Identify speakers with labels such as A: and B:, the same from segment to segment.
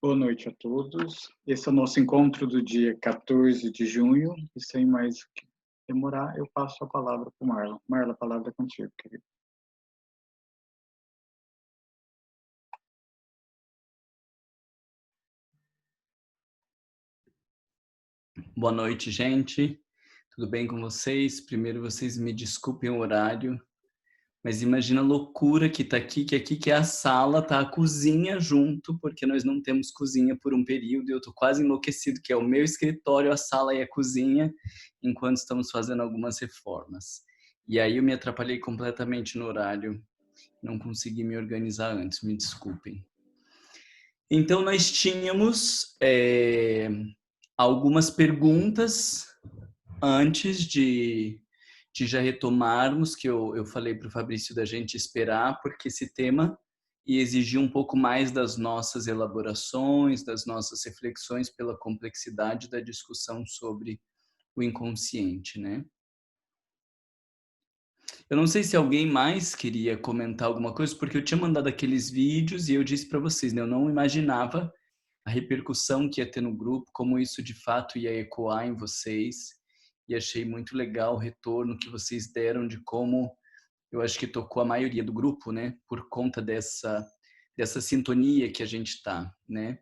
A: Boa noite a todos. Esse é o nosso encontro do dia 14 de junho. E sem mais demorar, eu passo a palavra para o Marlon. Marlon, a palavra é contigo, querido.
B: Boa noite, gente. Tudo bem com vocês? Primeiro, vocês me desculpem o horário, mas imagina a loucura que tá aqui, que é a sala, tá a cozinha junto, porque nós não temos cozinha por um período, e eu tô quase enlouquecido, que é o meu escritório, a sala e a cozinha, enquanto estamos fazendo algumas reformas. E aí eu me atrapalhei completamente no horário, não consegui me organizar antes, me desculpem. Então, nós tínhamos algumas perguntas antes de já retomarmos, que eu falei para o Fabrício da gente esperar, porque esse tema ia exigir um pouco mais das nossas elaborações, das nossas reflexões pela complexidade da discussão sobre o inconsciente, né? Eu não sei se alguém mais queria comentar alguma coisa, porque eu tinha mandado aqueles vídeos e eu disse para vocês, né, eu não imaginava a repercussão que ia ter no grupo, como isso de fato ia ecoar em vocês. E achei muito legal o retorno que vocês deram de como eu acho que tocou a maioria do grupo, né? Por conta dessa sintonia que a gente está, né?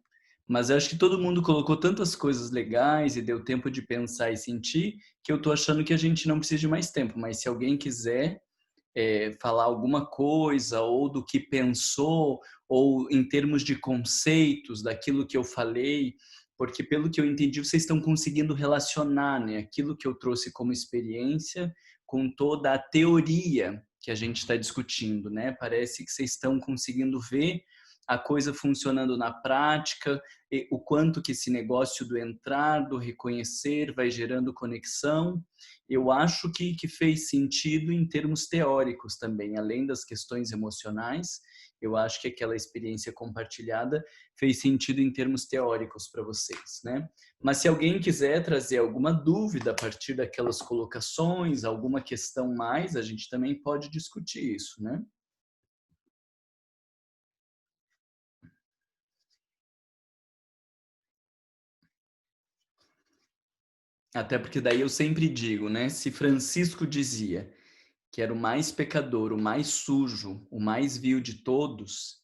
B: Mas eu acho que todo mundo colocou tantas coisas legais e deu tempo de pensar e sentir que eu tô achando que a gente não precisa de mais tempo. Mas se alguém quiser falar alguma coisa ou do que pensou ou em termos de conceitos daquilo que eu falei, porque pelo que eu entendi vocês estão conseguindo relacionar, né, aquilo que eu trouxe como experiência com toda a teoria que a gente está discutindo, né? Parece que vocês estão conseguindo ver a coisa funcionando na prática, o quanto que esse negócio do entrar, do reconhecer vai gerando conexão. Eu acho que fez sentido em termos teóricos também, além das questões emocionais. Eu acho que aquela experiência compartilhada fez sentido em termos teóricos para vocês, né? Mas se alguém quiser trazer alguma dúvida a partir daquelas colocações, alguma questão mais, a gente também pode discutir isso, né? Até porque daí eu sempre digo, né? Se Francisco dizia que era o mais pecador, o mais sujo, o mais vil de todos,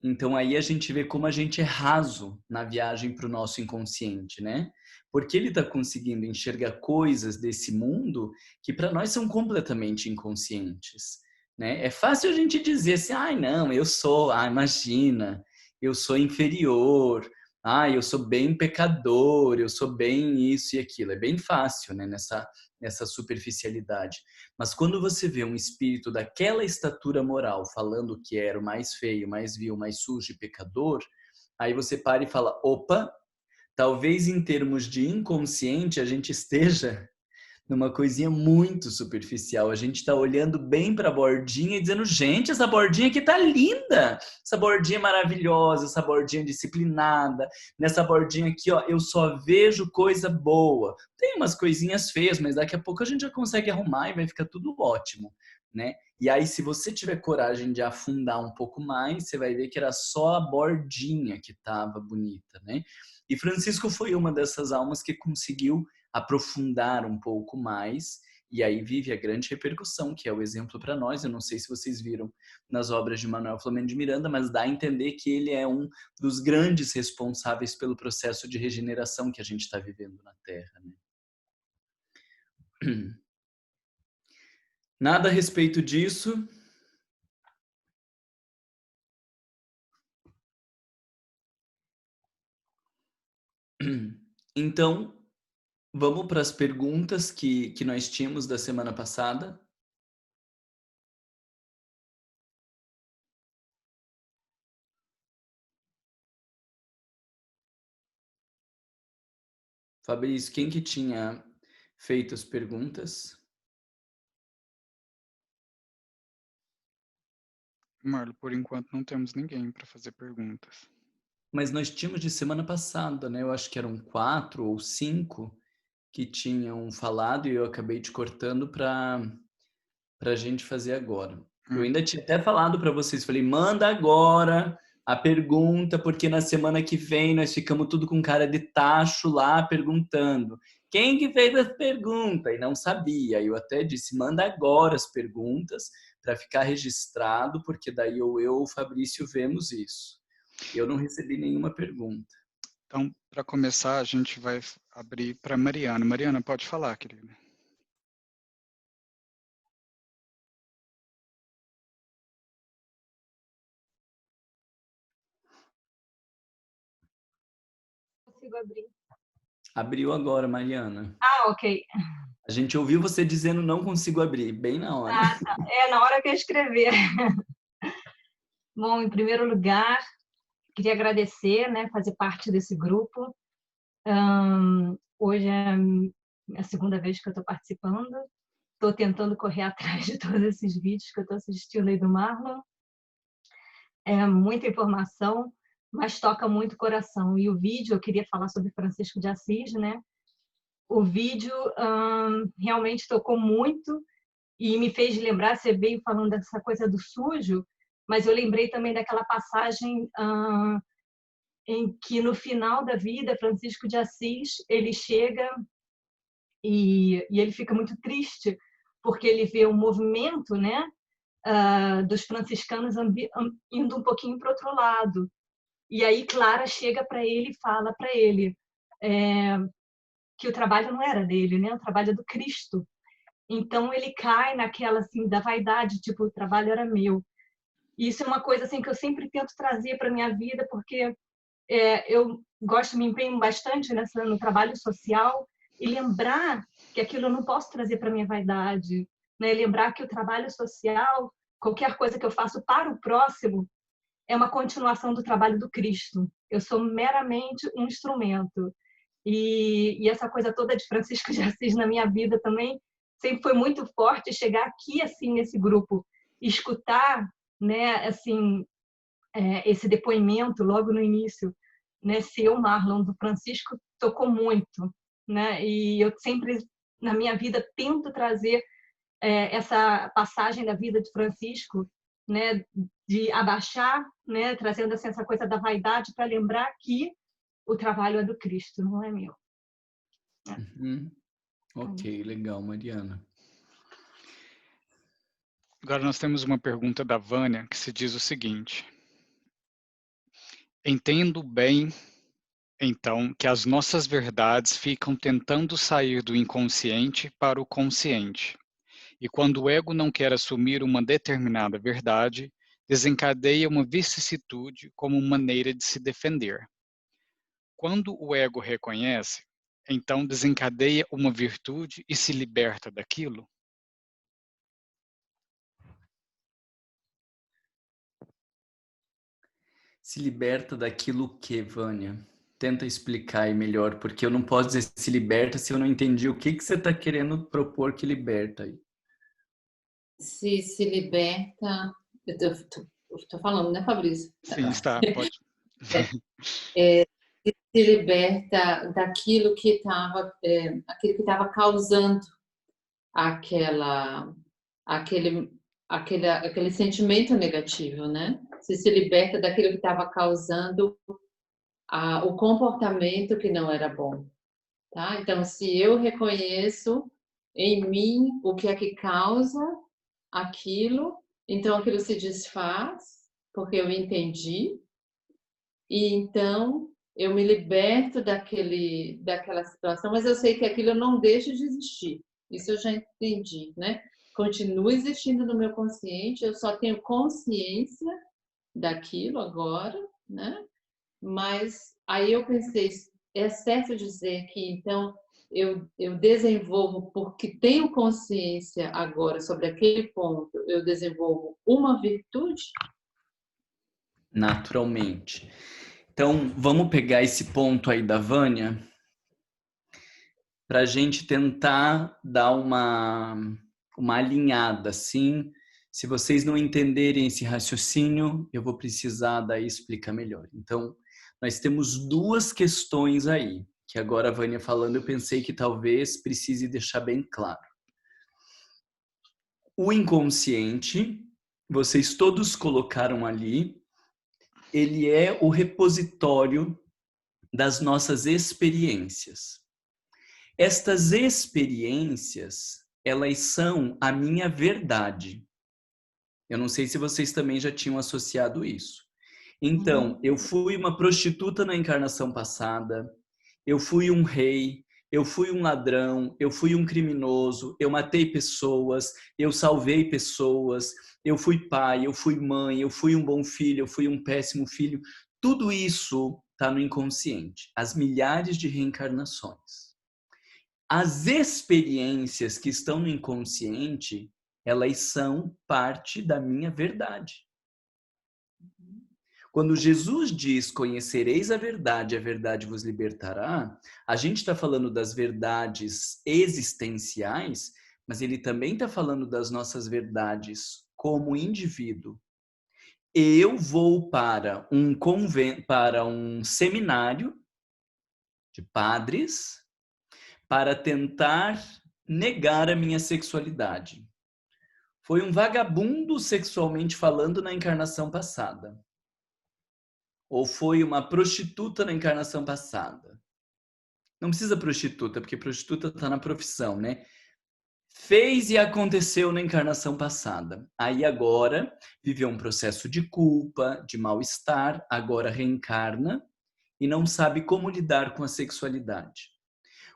B: então aí a gente vê como a gente é raso na viagem para o nosso inconsciente, né? Porque ele está conseguindo enxergar coisas desse mundo que para nós são completamente inconscientes, né? É fácil a gente dizer assim, ai não, eu sou, imagina, eu sou inferior, eu sou bem pecador, eu sou bem isso e aquilo. É bem fácil, né? Nessa superficialidade. Mas quando você vê um espírito daquela estatura moral falando que era o mais feio, mais vil, mais sujo e pecador, aí você para e fala: opa, talvez em termos de inconsciente a gente esteja numa coisinha muito superficial. A gente está olhando bem para a bordinha e dizendo: gente, essa bordinha aqui tá linda, essa bordinha maravilhosa, essa bordinha disciplinada. Nessa bordinha aqui, ó, eu só vejo coisa boa. Tem umas coisinhas feias, mas daqui a pouco a gente já consegue arrumar e vai ficar tudo ótimo, né? E aí, se você tiver coragem de afundar um pouco mais, você vai ver que era só a bordinha que estava bonita, né? E Francisco foi uma dessas almas que conseguiu aprofundar um pouco mais, e aí vive a grande repercussão, que é o exemplo para nós. Eu não sei se vocês viram nas obras de Manuel Flamengo de Miranda, mas dá a entender que ele é um dos grandes responsáveis pelo processo de regeneração que a gente está vivendo na Terra, né? Nada a respeito disso. Então, vamos para as perguntas que nós tínhamos da semana passada. Fabrício, quem que tinha feito as perguntas?
A: Marlon, por enquanto não temos ninguém para fazer perguntas.
B: Mas nós tínhamos de semana passada, né? Eu acho que eram 4 ou 5 que tinham falado e eu acabei te cortando para a gente fazer agora. Eu
A: Hum,
B: ainda tinha até falado para vocês, falei, manda agora a pergunta, porque na semana que vem nós ficamos tudo com cara de tacho lá perguntando. Quem que fez as perguntas? E não sabia. Eu até disse, manda agora as perguntas para ficar registrado, porque daí eu ou o Fabrício vemos isso. Eu não recebi nenhuma pergunta.
A: Então, para começar, a gente vai abrir para Mariana. Mariana, pode falar, querida.
C: Consigo abrir.
B: Abriu agora, Mariana.
C: Ah, ok.
B: A gente ouviu você dizendo não consigo abrir, bem na hora.
C: Ah, tá. Na hora que eu escrever. Bom, em primeiro lugar, queria agradecer, né, fazer parte desse grupo. Hoje é a segunda vez que eu estou participando. Estou tentando correr atrás de todos esses vídeos que eu estou assistindo aí do Marlon. É muita informação, mas toca muito o coração. E o vídeo, eu queria falar sobre Francisco de Assis, né? O vídeo realmente tocou muito e me fez lembrar, você veio falando dessa coisa do sujo, mas eu lembrei também daquela passagem em que no final da vida, Francisco de Assis, ele chega e ele fica muito triste, porque ele vê o movimento, né, dos franciscanos indo um pouquinho para o outro lado. E aí Clara chega para ele e fala para ele que o trabalho não era dele, né, o trabalho é do Cristo. Então ele cai naquela assim da vaidade, tipo, o trabalho era meu. E isso é uma coisa assim que eu sempre tento trazer para minha vida, porque eu gosto, me empenho bastante no trabalho social e lembrar que aquilo eu não posso trazer para minha vaidade, né? Lembrar que o trabalho social, qualquer coisa que eu faço para o próximo, é uma continuação do trabalho do Cristo. Eu sou meramente um instrumento. E essa coisa toda de Francisco de Assis na minha vida também sempre foi muito forte. Chegar aqui assim nesse grupo, escutar, né, assim, esse depoimento logo no início, né, seu Marlon do Francisco tocou muito, né? E eu sempre na minha vida tento trazer essa passagem da vida de Francisco, né, de abaixar, né, trazendo assim, essa coisa da vaidade para lembrar que o trabalho é do Cristo, não é meu.
B: Uhum. Ok, legal, Mariana.
A: Agora nós temos uma pergunta da Vânia que se diz o seguinte: entendo bem, então, que as nossas verdades ficam tentando sair do inconsciente para o consciente. E quando o ego não quer assumir uma determinada verdade, desencadeia uma vicissitude como maneira de se defender. Quando o ego reconhece, então desencadeia uma virtude e se liberta daquilo?
B: Se liberta daquilo que, Vânia? Tenta explicar aí melhor, porque eu não posso dizer se liberta se eu não entendi o que você está querendo propor que liberta aí.
D: Se liberta... Eu estou falando, né, Fabrício?
A: Sim, está, pode.
D: Se liberta daquilo que estava causando aquele sentimento negativo, né? Se liberta daquilo que estava causando o comportamento que não era bom, tá? Então, se eu reconheço em mim o que é que causa aquilo, então aquilo se desfaz, porque eu entendi, e então eu me liberto daquela situação, mas eu sei que aquilo não deixa de existir. Isso eu já entendi, né? Continua existindo no meu consciente, eu só tenho consciência daquilo agora, né? Mas aí eu pensei, é certo dizer que então eu desenvolvo, porque tenho consciência agora sobre aquele ponto, eu desenvolvo uma virtude?
B: Naturalmente. Então, vamos pegar esse ponto aí da Vânia para a gente tentar dar uma alinhada, assim. Se vocês não entenderem esse raciocínio, eu vou precisar daí explicar melhor. Então, nós temos duas questões aí, que agora a Vânia falando, eu pensei que talvez precise deixar bem claro. O inconsciente, vocês todos colocaram ali, ele é o repositório das nossas experiências. Estas experiências, elas são a minha verdade. Eu não sei se vocês também já tinham associado isso. Então, eu fui uma prostituta na encarnação passada, eu fui um rei, eu fui um ladrão, eu fui um criminoso, eu matei pessoas, eu salvei pessoas, eu fui pai, eu fui mãe, eu fui um bom filho, eu fui um péssimo filho. Tudo isso está no inconsciente, as milhares de reencarnações. As experiências que estão no inconsciente, elas são parte da minha verdade. Quando Jesus diz, conhecereis a verdade vos libertará, a gente está falando das verdades existenciais, mas ele também está falando das nossas verdades como indivíduo. Eu vou para um seminário de padres para tentar negar a minha sexualidade. Foi um vagabundo sexualmente falando na encarnação passada. Ou foi uma prostituta na encarnação passada. Não precisa prostituta, porque prostituta está na profissão, né? Fez e aconteceu na encarnação passada. Aí agora viveu um processo de culpa, de mal-estar, agora reencarna e não sabe como lidar com a sexualidade.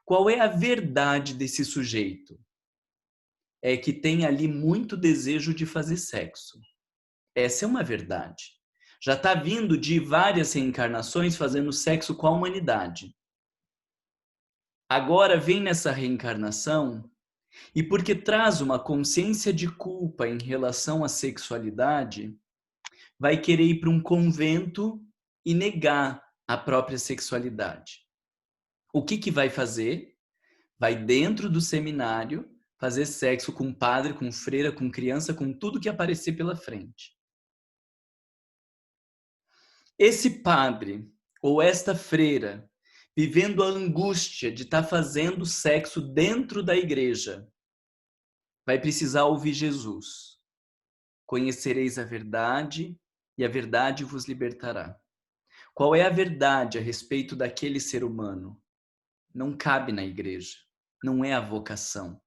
B: Qual é a verdade desse sujeito? É que tem ali muito desejo de fazer sexo. Essa é uma verdade. Já está vindo de várias reencarnações fazendo sexo com a humanidade. Agora vem nessa reencarnação e porque traz uma consciência de culpa em relação à sexualidade, vai querer ir para um convento e negar a própria sexualidade. O que vai fazer? Vai dentro do seminário fazer sexo com padre, com freira, com criança, com tudo que aparecer pela frente. Esse padre ou esta freira, vivendo a angústia de estar fazendo sexo dentro da igreja, vai precisar ouvir Jesus. Conhecereis a verdade e a verdade vos libertará. Qual é a verdade a respeito daquele ser humano? Não cabe na igreja. Não é a vocação.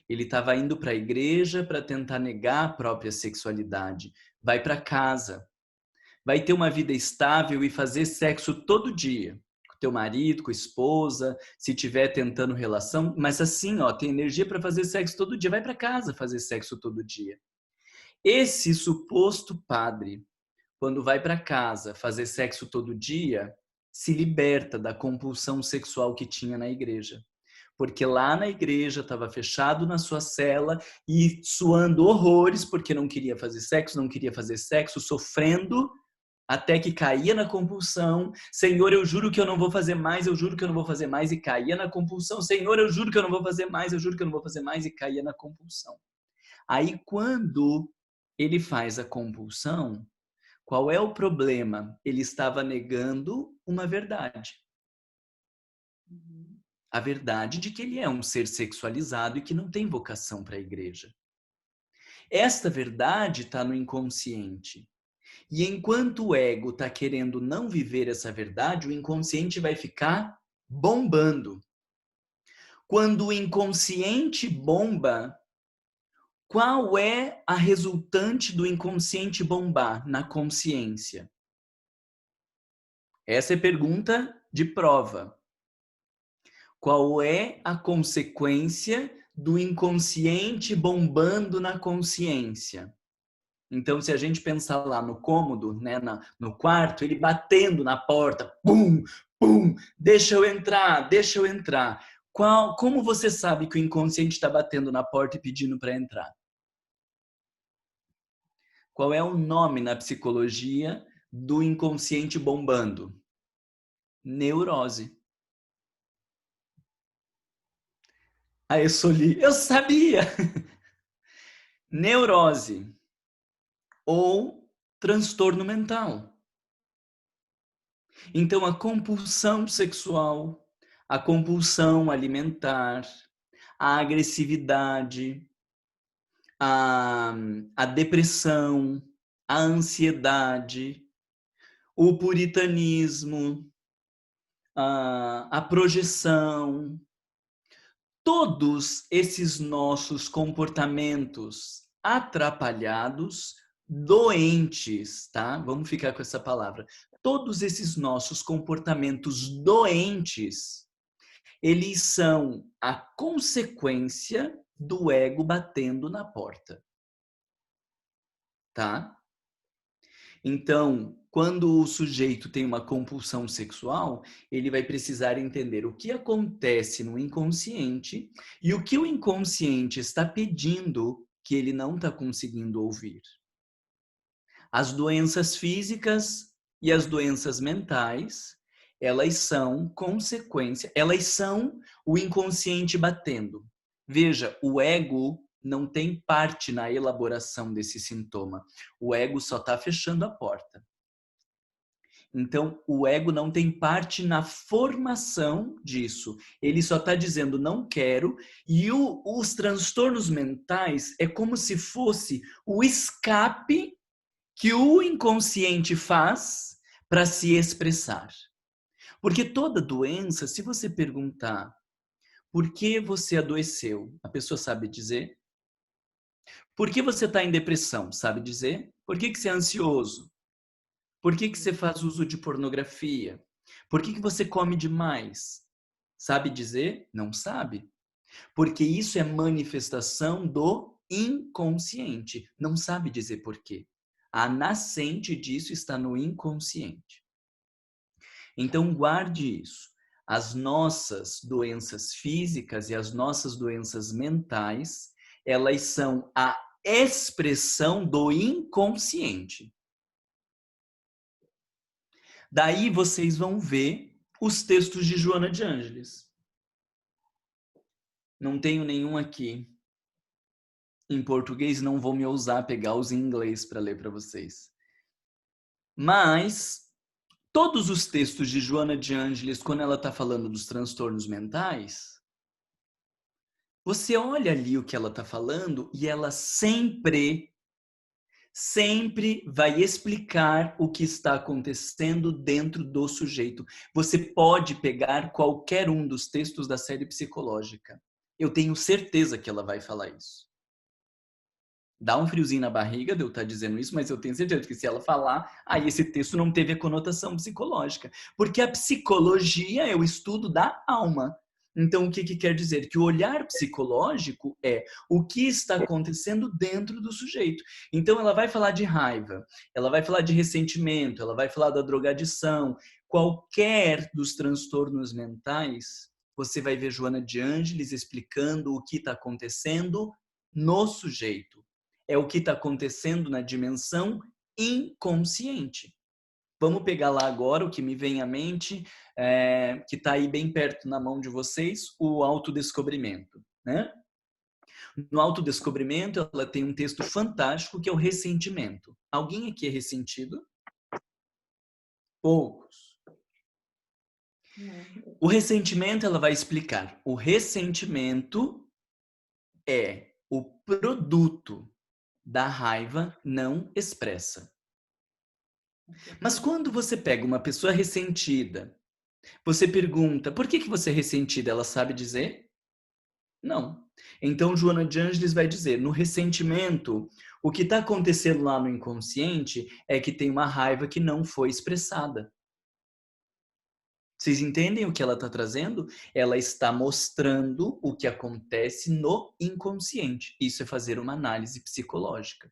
B: Ele estava indo para a igreja para tentar negar a própria sexualidade. Vai para casa. Vai ter uma vida estável e fazer sexo todo dia. Com teu marido, com a esposa, se tiver tentando relação. Mas assim, ó, tem energia para fazer sexo todo dia. Vai para casa fazer sexo todo dia. Esse suposto padre, quando vai para casa fazer sexo todo dia, se liberta da compulsão sexual que tinha na igreja. Porque lá na igreja estava fechado na sua cela e suando horrores porque não queria fazer sexo, sofrendo até que caía na compulsão. Senhor, eu juro que eu não vou fazer mais, eu juro que eu não vou fazer mais, e caía na compulsão. Senhor, eu juro que eu não vou fazer mais, eu juro que eu não vou fazer mais, e caía na compulsão. Aí quando ele faz a compulsão, qual é o problema? Ele estava negando uma verdade. A verdade de que ele é um ser sexualizado e que não tem vocação para a igreja. Esta verdade está no inconsciente. E enquanto o ego está querendo não viver essa verdade, o inconsciente vai ficar bombando. Quando o inconsciente bomba, qual é a resultante do inconsciente bombar na consciência? Essa é pergunta de prova. Qual é a consequência do inconsciente bombando na consciência? Então, se a gente pensar lá no cômodo, né, no quarto, ele batendo na porta, pum, pum, deixa eu entrar, deixa eu entrar. Como você sabe que o inconsciente está batendo na porta e pedindo para entrar? Qual é o nome na psicologia do inconsciente bombando? Neurose. Aí eu soli, eu sabia! Neurose ou transtorno mental. Então, a compulsão sexual, a compulsão alimentar, a agressividade, a depressão, a ansiedade, o puritanismo, a projeção, todos esses nossos comportamentos atrapalhados, doentes, tá? Vamos ficar com essa palavra. Todos esses nossos comportamentos doentes, eles são a consequência do ego batendo na porta, tá? Então, quando o sujeito tem uma compulsão sexual, ele vai precisar entender o que acontece no inconsciente e o que o inconsciente está pedindo que ele não está conseguindo ouvir. As doenças físicas e as doenças mentais, elas são consequência, elas são o inconsciente batendo. Veja, o ego não tem parte na elaboração desse sintoma. O ego só está fechando a porta. Então, o ego não tem parte na formação disso. Ele só está dizendo não quero. E os transtornos mentais é como se fosse o escape que o inconsciente faz para se expressar. Porque toda doença, se você perguntar por que você adoeceu, a pessoa sabe dizer. Por que você está em depressão, sabe dizer? Por que você é ansioso? Por que você faz uso de pornografia? Por que você come demais? Sabe dizer? Não sabe. Porque isso é manifestação do inconsciente. Não sabe dizer por quê. A nascente disso está no inconsciente. Então, guarde isso. As nossas doenças físicas e as nossas doenças mentais, elas são a expressão do inconsciente. Daí vocês vão ver os textos de Joana de Ângeles. Não tenho nenhum aqui em português, não vou me ousar pegar os em inglês para ler para vocês. Mas todos os textos de Joana de Ângeles, quando ela está falando dos transtornos mentais, você olha ali o que ela está falando e ela sempre vai explicar o que está acontecendo dentro do sujeito. Você pode pegar qualquer um dos textos da série psicológica. Eu tenho certeza que ela vai falar isso. Dá um friozinho na barriga de eu estar dizendo isso, mas eu tenho certeza que se ela falar, aí esse texto não teve a conotação psicológica. Porque a psicologia é o estudo da alma. Então, o que quer dizer? Que o olhar psicológico é o que está acontecendo dentro do sujeito. Então, ela vai falar de raiva, ela vai falar de ressentimento, ela vai falar da drogadição, qualquer dos transtornos mentais, você vai ver Joana de Ângeles explicando o que está acontecendo no sujeito. É o que está acontecendo na dimensão inconsciente. Vamos pegar lá agora o que me vem à mente, que está aí bem perto na mão de vocês, o autodescobrimento, né? No autodescobrimento, ela tem um texto fantástico que é o ressentimento. Alguém aqui é ressentido? Poucos. O ressentimento, ela vai explicar. O ressentimento é o produto da raiva não expressa. Mas quando você pega uma pessoa ressentida, você pergunta, por que você é ressentida? Ela sabe dizer? Não. Então, Joana de Ângeles vai dizer, no ressentimento, o que está acontecendo lá no inconsciente é que tem uma raiva que não foi expressada. Vocês entendem o que ela está trazendo? Ela está mostrando o que acontece no inconsciente. Isso é fazer uma análise psicológica.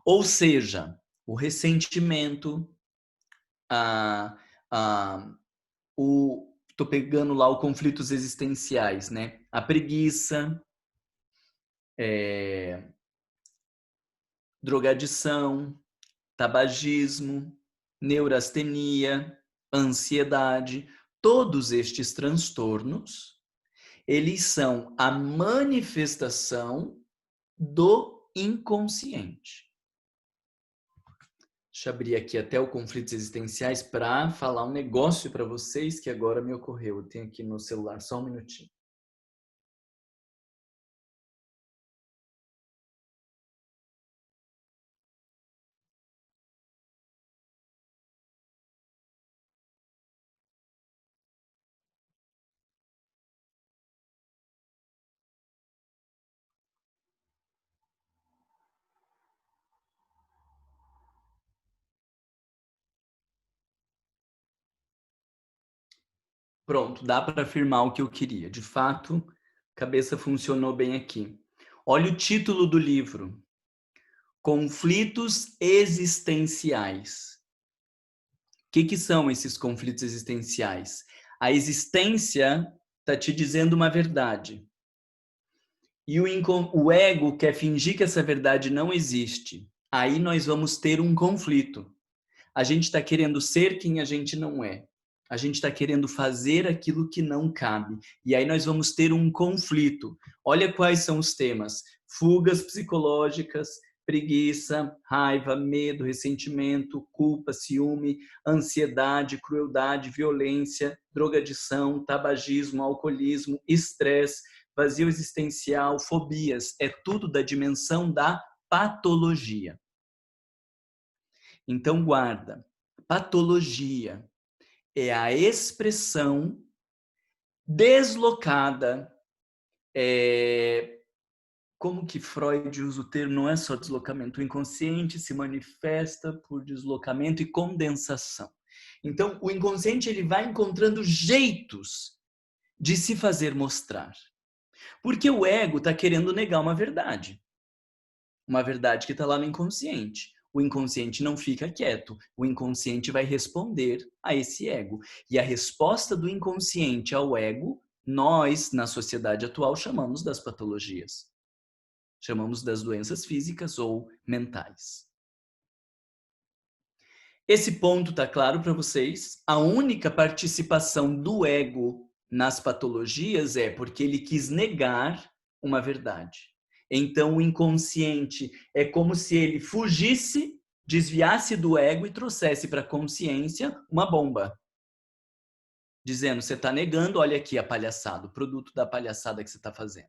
B: Ou seja, o ressentimento, tô pegando lá os conflitos existenciais, né? A preguiça, drogadição, tabagismo, neurastenia, ansiedade, todos estes transtornos, eles são a manifestação do inconsciente. Deixa eu abrir aqui até o conflitos existenciais para falar um negócio para vocês que agora me ocorreu. Eu tenho aqui no celular, só um minutinho. Pronto, dá para afirmar o que eu queria. De fato, a cabeça funcionou bem aqui. Olha o título do livro. Conflitos existenciais. O que são esses conflitos existenciais? A existência está te dizendo uma verdade. E o ego quer fingir que essa verdade não existe. Aí nós vamos ter um conflito. A gente está querendo ser quem a gente não é. A gente está querendo fazer aquilo que não cabe. E aí nós vamos ter um conflito. Olha quais são os temas: fugas psicológicas, preguiça, raiva, medo, ressentimento, culpa, ciúme, ansiedade, crueldade, violência, drogadição, tabagismo, alcoolismo, estresse, vazio existencial, fobias. É tudo da dimensão da patologia. Então guarda. Patologia é a expressão deslocada. Como que Freud usa o termo? Não é só deslocamento. O inconsciente se manifesta por deslocamento e condensação. Então, o inconsciente ele vai encontrando jeitos de se fazer mostrar. Porque o ego está querendo negar uma verdade. Uma verdade que está lá no inconsciente. O inconsciente não fica quieto. O inconsciente vai responder a esse ego. E a resposta do inconsciente ao ego, nós, na sociedade atual, chamamos das patologias. Chamamos das doenças físicas ou mentais. Esse ponto está claro para vocês? A única participação do ego nas patologias é porque ele quis negar uma verdade. Então, o inconsciente é como se ele fugisse, desviasse do ego e trouxesse para a consciência uma bomba. Dizendo, você está negando, olha aqui a palhaçada, o produto da palhaçada que você está fazendo.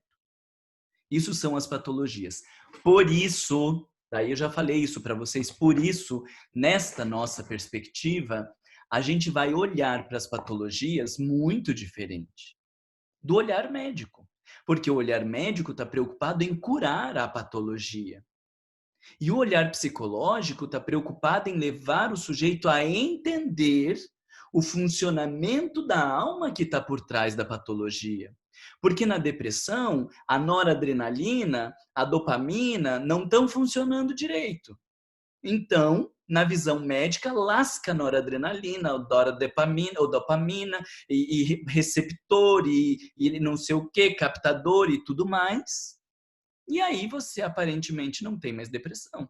B: Isso são as patologias. Por isso, daí eu já falei isso para vocês, por isso, nesta nossa perspectiva, a gente vai olhar para as patologias muito diferente do olhar médico. Porque o olhar médico está preocupado em curar a patologia. E o olhar psicológico está preocupado em levar o sujeito a entender o funcionamento da alma que está por trás da patologia. Porque na depressão, a noradrenalina, a dopamina não estão funcionando direito. Então, na visão médica, lasca a noradrenalina, ou dopamina, e receptor, e não sei o que, captador e tudo mais. E aí você aparentemente não tem mais depressão.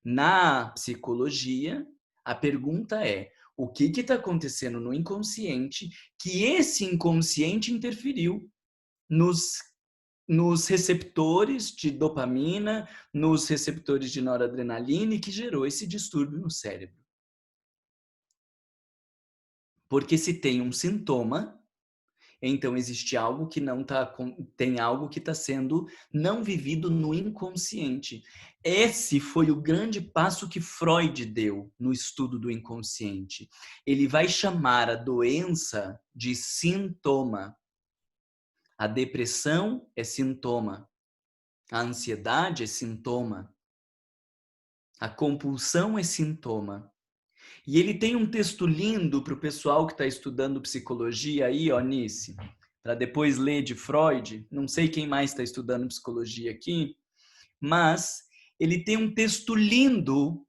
B: Na psicologia, a pergunta é: o que está acontecendo no inconsciente que esse inconsciente interferiu nos receptores de dopamina, nos receptores de noradrenalina e que gerou esse distúrbio no cérebro? Porque se tem um sintoma, então existe algo que não tem algo que está sendo não vivido no inconsciente. Esse foi o grande passo que Freud deu no estudo do inconsciente. Ele vai chamar a doença de sintoma. A depressão é sintoma. A ansiedade é sintoma. A compulsão é sintoma. E ele tem um texto lindo para o pessoal que está estudando psicologia aí, ó, Nice, para depois ler de Freud. Não sei quem mais está estudando psicologia aqui, mas ele tem um texto lindo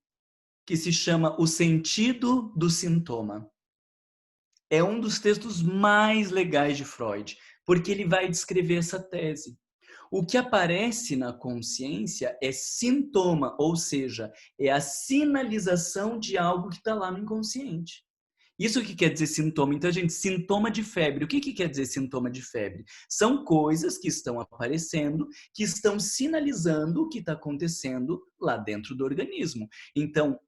B: que se chama O Sentido do Sintoma. É um dos textos mais legais de Freud, porque ele vai descrever essa tese. O que aparece na consciência é sintoma, ou seja, é a sinalização de algo que está lá no inconsciente. Isso que quer dizer sintoma? Então, gente, sintoma de febre. O que quer dizer sintoma de febre? São coisas que estão aparecendo, que estão sinalizando o que está acontecendo lá dentro do organismo. Então,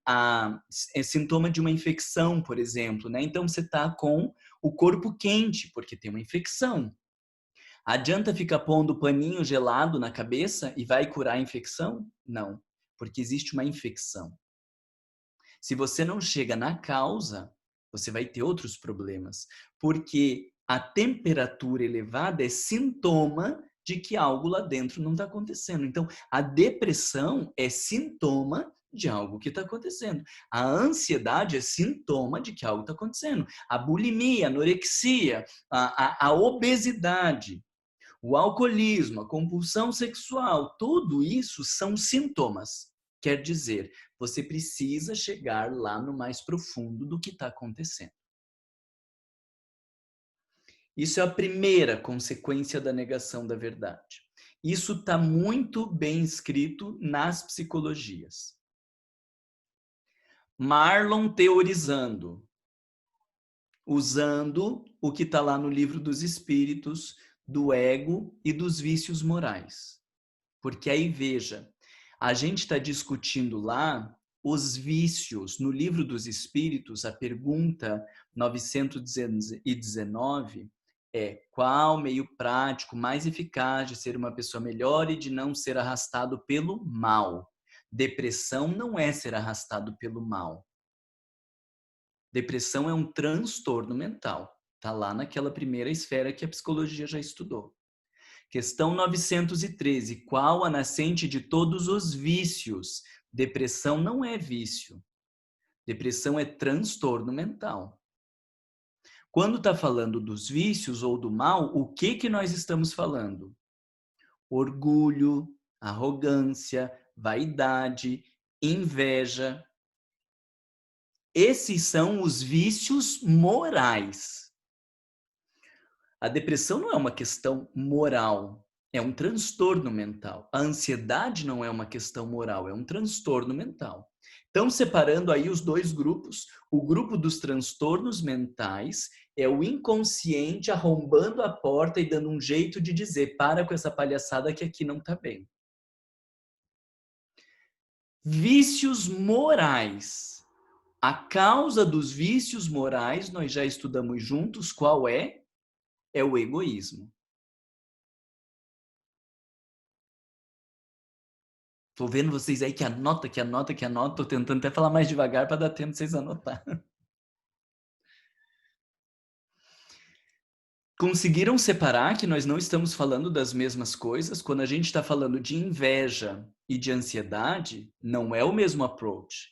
B: é sintoma de uma infecção, por exemplo, né? Então, você está com o corpo quente, porque tem uma infecção. Adianta ficar pondo paninho gelado na cabeça e vai curar a infecção? Não, porque existe uma infecção. Se você não chega na causa, você vai ter outros problemas, porque a temperatura elevada é sintoma de que algo lá dentro não está acontecendo. Então, a depressão é sintoma de algo que está acontecendo. A ansiedade é sintoma de que algo está acontecendo. A bulimia, a anorexia, a obesidade, o alcoolismo, a compulsão sexual, tudo isso são sintomas. Quer dizer, você precisa chegar lá no mais profundo do que está acontecendo. Isso é a primeira consequência da negação da verdade. Isso está muito bem escrito nas psicologias. Marlon teorizando, usando o que está lá no Livro dos Espíritos, do ego e dos vícios morais. Porque aí, veja, a gente está discutindo lá os vícios. No Livro dos Espíritos, a pergunta 919 é: qual meio prático mais eficaz de ser uma pessoa melhor e de não ser arrastado pelo mal? Depressão não é ser arrastado pelo mal. Depressão é um transtorno mental. Está lá naquela primeira esfera que a psicologia já estudou. Questão 913. Qual a nascente de todos os vícios? Depressão não é vício. Depressão é transtorno mental. Quando está falando dos vícios ou do mal, o que nós estamos falando? Orgulho, arrogância, vaidade, inveja. Esses são os vícios morais. A depressão não é uma questão moral, é um transtorno mental. A ansiedade não é uma questão moral, é um transtorno mental. Então, separando aí os dois grupos, o grupo dos transtornos mentais é o inconsciente arrombando a porta e dando um jeito de dizer: para com essa palhaçada que aqui não está bem. Vícios morais. A causa dos vícios morais, nós já estudamos juntos, qual é? É o egoísmo. Tô vendo vocês aí que anota. Tô tentando até falar mais devagar para dar tempo de vocês anotar. Conseguiram separar que nós não estamos falando das mesmas coisas? Quando a gente está falando de inveja e de ansiedade, não é o mesmo approach.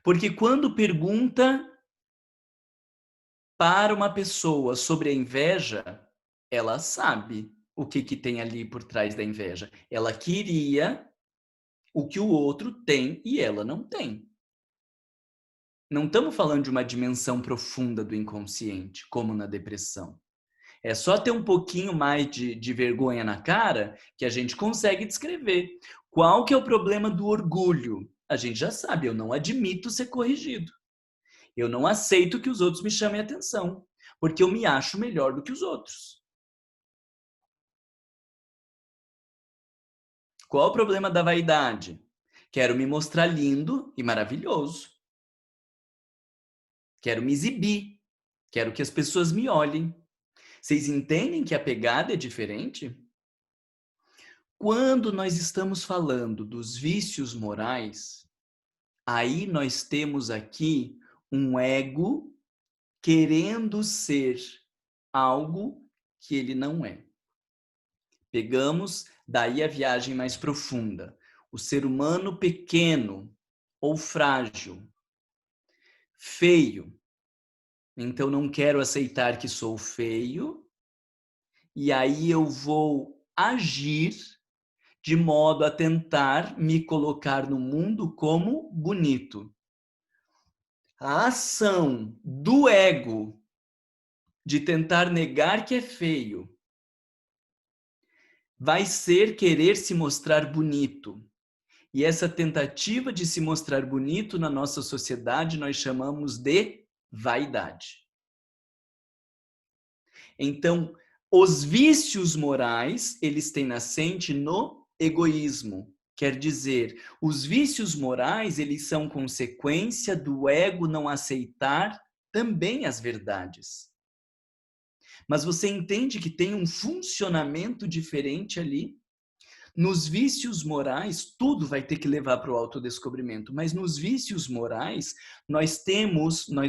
B: Porque quando pergunta para uma pessoa sobre a inveja, ela sabe o que tem ali por trás da inveja. Ela queria o que o outro tem e ela não tem. Não estamos falando de uma dimensão profunda do inconsciente, como na depressão. É só ter um pouquinho mais de vergonha na cara que a gente consegue descrever. Qual que é o problema do orgulho? A gente já sabe, eu não admito ser corrigido. Eu não aceito que os outros me chamem a atenção, porque eu me acho melhor do que os outros. Qual o problema da vaidade? Quero me mostrar lindo e maravilhoso. Quero me exibir. Quero que as pessoas me olhem. Vocês entendem que a pegada é diferente? Quando nós estamos falando dos vícios morais, aí nós temos aqui um ego querendo ser algo que ele não é. Pegamos daí a viagem mais profunda. O ser humano pequeno ou frágil, feio. Então não quero aceitar que sou feio, e aí eu vou agir de modo a tentar me colocar no mundo como bonito. A ação do ego de tentar negar que é feio vai ser querer se mostrar bonito. E essa tentativa de se mostrar bonito na nossa sociedade nós chamamos de vaidade. Então, os vícios morais, eles têm nascente no egoísmo. Quer dizer, os vícios morais, eles são consequência do ego não aceitar também as verdades. Mas você entende que tem um funcionamento diferente ali? Nos vícios morais, tudo vai ter que levar para o autodescobrimento, mas nos vícios morais, nós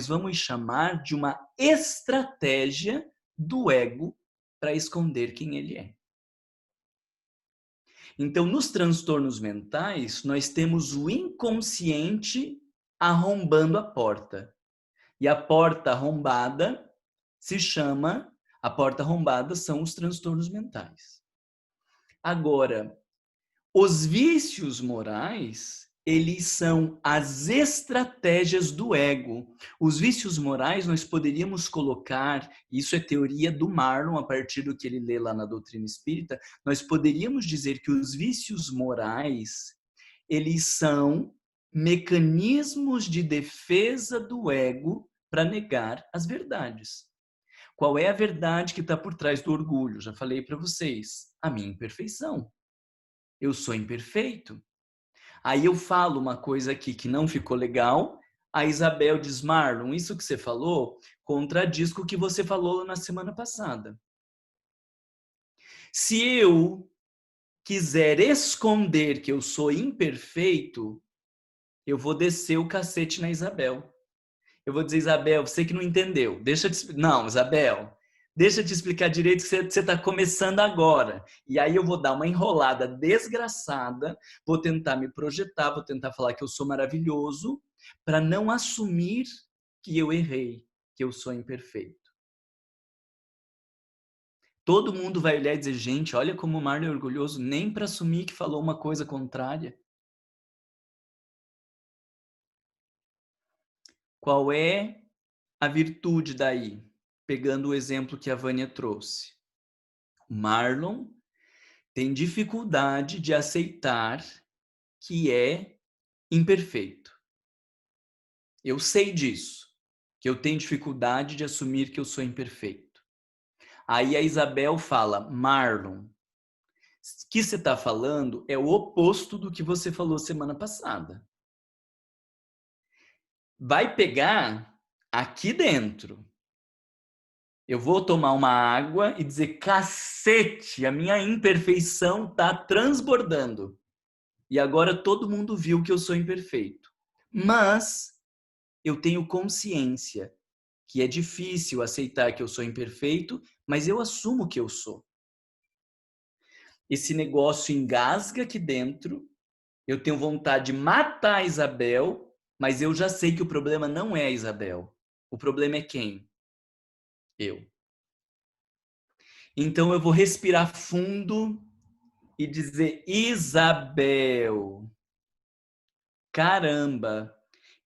B: vamos chamar de uma estratégia do ego para esconder quem ele é. Então, nos transtornos mentais, nós temos o inconsciente arrombando a porta. E a porta arrombada a porta arrombada são os transtornos mentais. Agora, os vícios morais, eles são as estratégias do ego. Os vícios morais nós poderíamos colocar, isso é teoria do Marlon, a partir do que ele lê lá na doutrina espírita, nós poderíamos dizer que os vícios morais, eles são mecanismos de defesa do ego para negar as verdades. Qual é a verdade que está por trás do orgulho? Já falei para vocês, a minha imperfeição. Eu sou imperfeito. Aí eu falo uma coisa aqui que não ficou legal, a Isabel diz, Marlon, isso que você falou contradiz com o que você falou na semana passada. Se eu quiser esconder que eu sou imperfeito, eu vou descer o cacete na Isabel. Eu vou dizer, Isabel, você que não entendeu, Não, Isabel, deixa eu te explicar direito que você está começando agora. E aí eu vou dar uma enrolada desgraçada, vou tentar me projetar, vou tentar falar que eu sou maravilhoso, para não assumir que eu errei, que eu sou imperfeito. Todo mundo vai olhar e dizer, gente, olha como o Marlon é orgulhoso, nem para assumir que falou uma coisa contrária. Qual é a virtude daí? Pegando o exemplo que a Vânia trouxe. O Marlon tem dificuldade de aceitar que é imperfeito. Eu sei disso, que eu tenho dificuldade de assumir que eu sou imperfeito. Aí a Isabel fala, Marlon, o que você está falando é o oposto do que você falou semana passada. Vai pegar aqui dentro. Eu vou tomar uma água e dizer, cacete, a minha imperfeição está transbordando. E agora todo mundo viu que eu sou imperfeito. Mas eu tenho consciência que é difícil aceitar que eu sou imperfeito, mas eu assumo que eu sou. Esse negócio engasga aqui dentro, eu tenho vontade de matar a Isabel, mas eu já sei que o problema não é a Isabel. O problema é quem? Eu. Então eu vou respirar fundo e dizer, Isabel, caramba,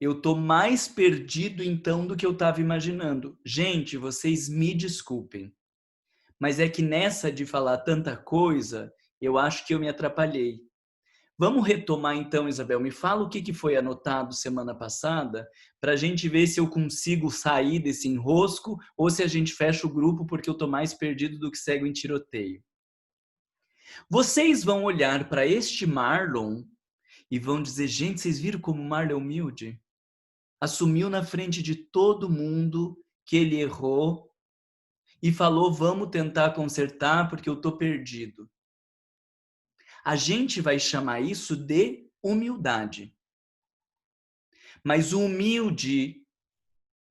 B: eu tô mais perdido então do que eu estava imaginando. Gente, vocês me desculpem, mas é que nessa de falar tanta coisa, eu acho que eu me atrapalhei. Vamos retomar então, Isabel, me fala o que foi anotado semana passada, para a gente ver se eu consigo sair desse enrosco ou se a gente fecha o grupo porque eu tô mais perdido do que cego em tiroteio. Vocês vão olhar para este Marlon e vão dizer, gente, vocês viram como o Marlon é humilde? Assumiu na frente de todo mundo que ele errou e falou, vamos tentar consertar porque eu tô perdido. A gente vai chamar isso de humildade. Mas o humilde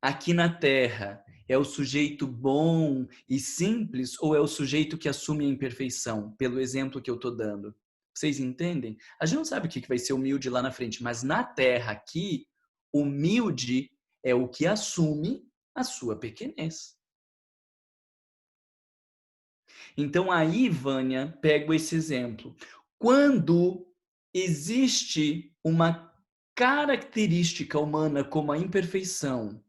B: aqui na Terra é o sujeito bom e simples ou é o sujeito que assume a imperfeição, pelo exemplo que eu estou dando? Vocês entendem? A gente não sabe o que vai ser humilde lá na frente, mas na Terra aqui, humilde é o que assume a sua pequenez. Então aí, Vânia, pego esse exemplo. Quando existe uma característica humana como a imperfeição,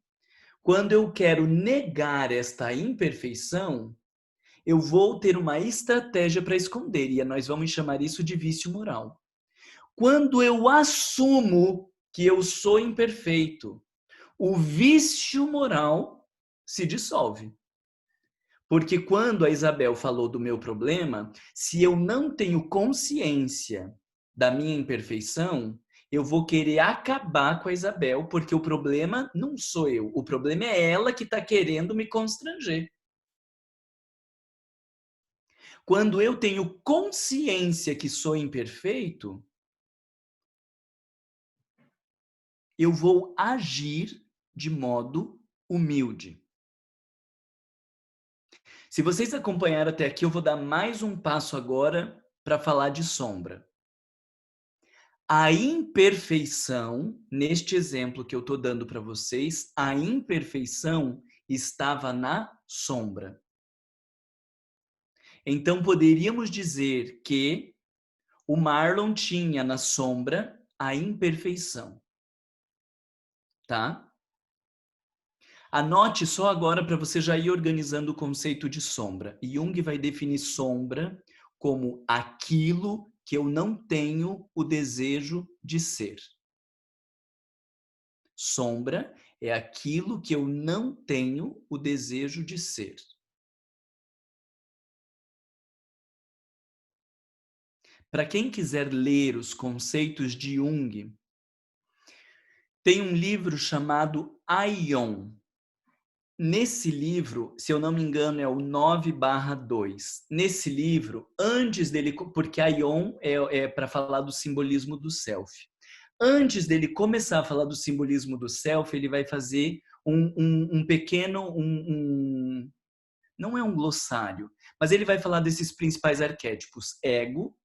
B: quando eu quero negar esta imperfeição, eu vou ter uma estratégia para esconder, e nós vamos chamar isso de vício moral. Quando eu assumo que eu sou imperfeito, o vício moral se dissolve. Porque quando a Isabel falou do meu problema, se eu não tenho consciência da minha imperfeição, eu vou querer acabar com a Isabel, porque o problema não sou eu, o problema é ela que está querendo me constranger. Quando eu tenho consciência que sou imperfeito, eu vou agir de modo humilde. Se vocês acompanharam até aqui, eu vou dar mais um passo agora para falar de sombra. A imperfeição, neste exemplo que eu estou dando para vocês, a imperfeição estava na sombra. Então, poderíamos dizer que o Marlon tinha na sombra a imperfeição. Tá? Anote só agora para você já ir organizando o conceito de sombra. Jung vai definir sombra como aquilo que eu não tenho o desejo de ser. Sombra é aquilo que eu não tenho o desejo de ser. Para quem quiser ler os conceitos de Jung, tem um livro chamado Aion. Nesse livro, se eu não me engano, é o 9/2. Nesse livro, antes dele, porque Aion é para falar do simbolismo do self. Antes dele começar a falar do simbolismo do self, ele vai fazer um pequeno, não é um glossário, mas ele vai falar desses principais arquétipos: ego,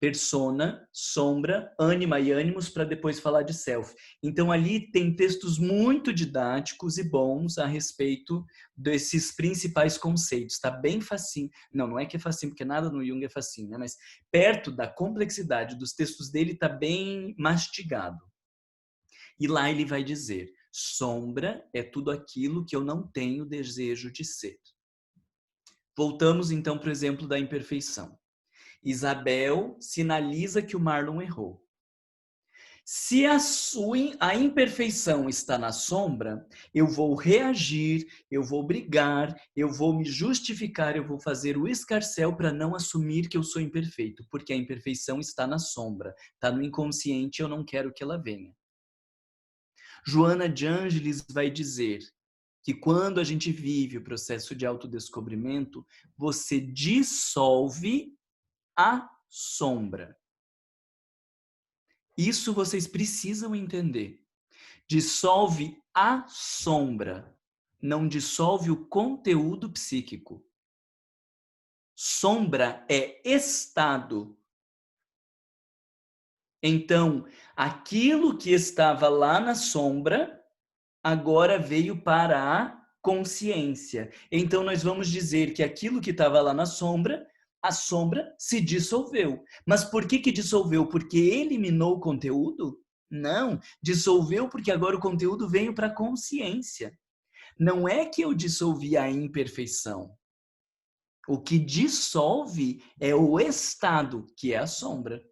B: persona, sombra, ânima e ânimos, para depois falar de self. Então ali tem textos muito didáticos e bons a respeito desses principais conceitos. Está bem facinho. Não é que é facinho, porque nada no Jung é facinho, né? Mas perto da complexidade dos textos dele está bem mastigado. E lá ele vai dizer: sombra é tudo aquilo que eu não tenho desejo de ser. Voltamos então para o exemplo da imperfeição. Isabel sinaliza que o Marlon errou. Se a imperfeição está na sombra, eu vou reagir, eu vou brigar, eu vou me justificar, eu vou fazer o escarcéu para não assumir que eu sou imperfeito, porque a imperfeição está na sombra, está no inconsciente, eu não quero que ela venha. Joana de Ângeles vai dizer que quando a gente vive o processo de autodescobrimento, você dissolve a sombra. Isso vocês precisam entender. Dissolve a sombra, não dissolve o conteúdo psíquico. Sombra é estado. Então, aquilo que estava lá na sombra, agora veio para a consciência. Então, nós vamos dizer que aquilo que estava lá na sombra, a sombra se dissolveu. Mas por que dissolveu? Porque eliminou o conteúdo? Não, dissolveu porque agora o conteúdo veio para a consciência. Não é que eu dissolvi a imperfeição. O que dissolve é o estado, que é a sombra.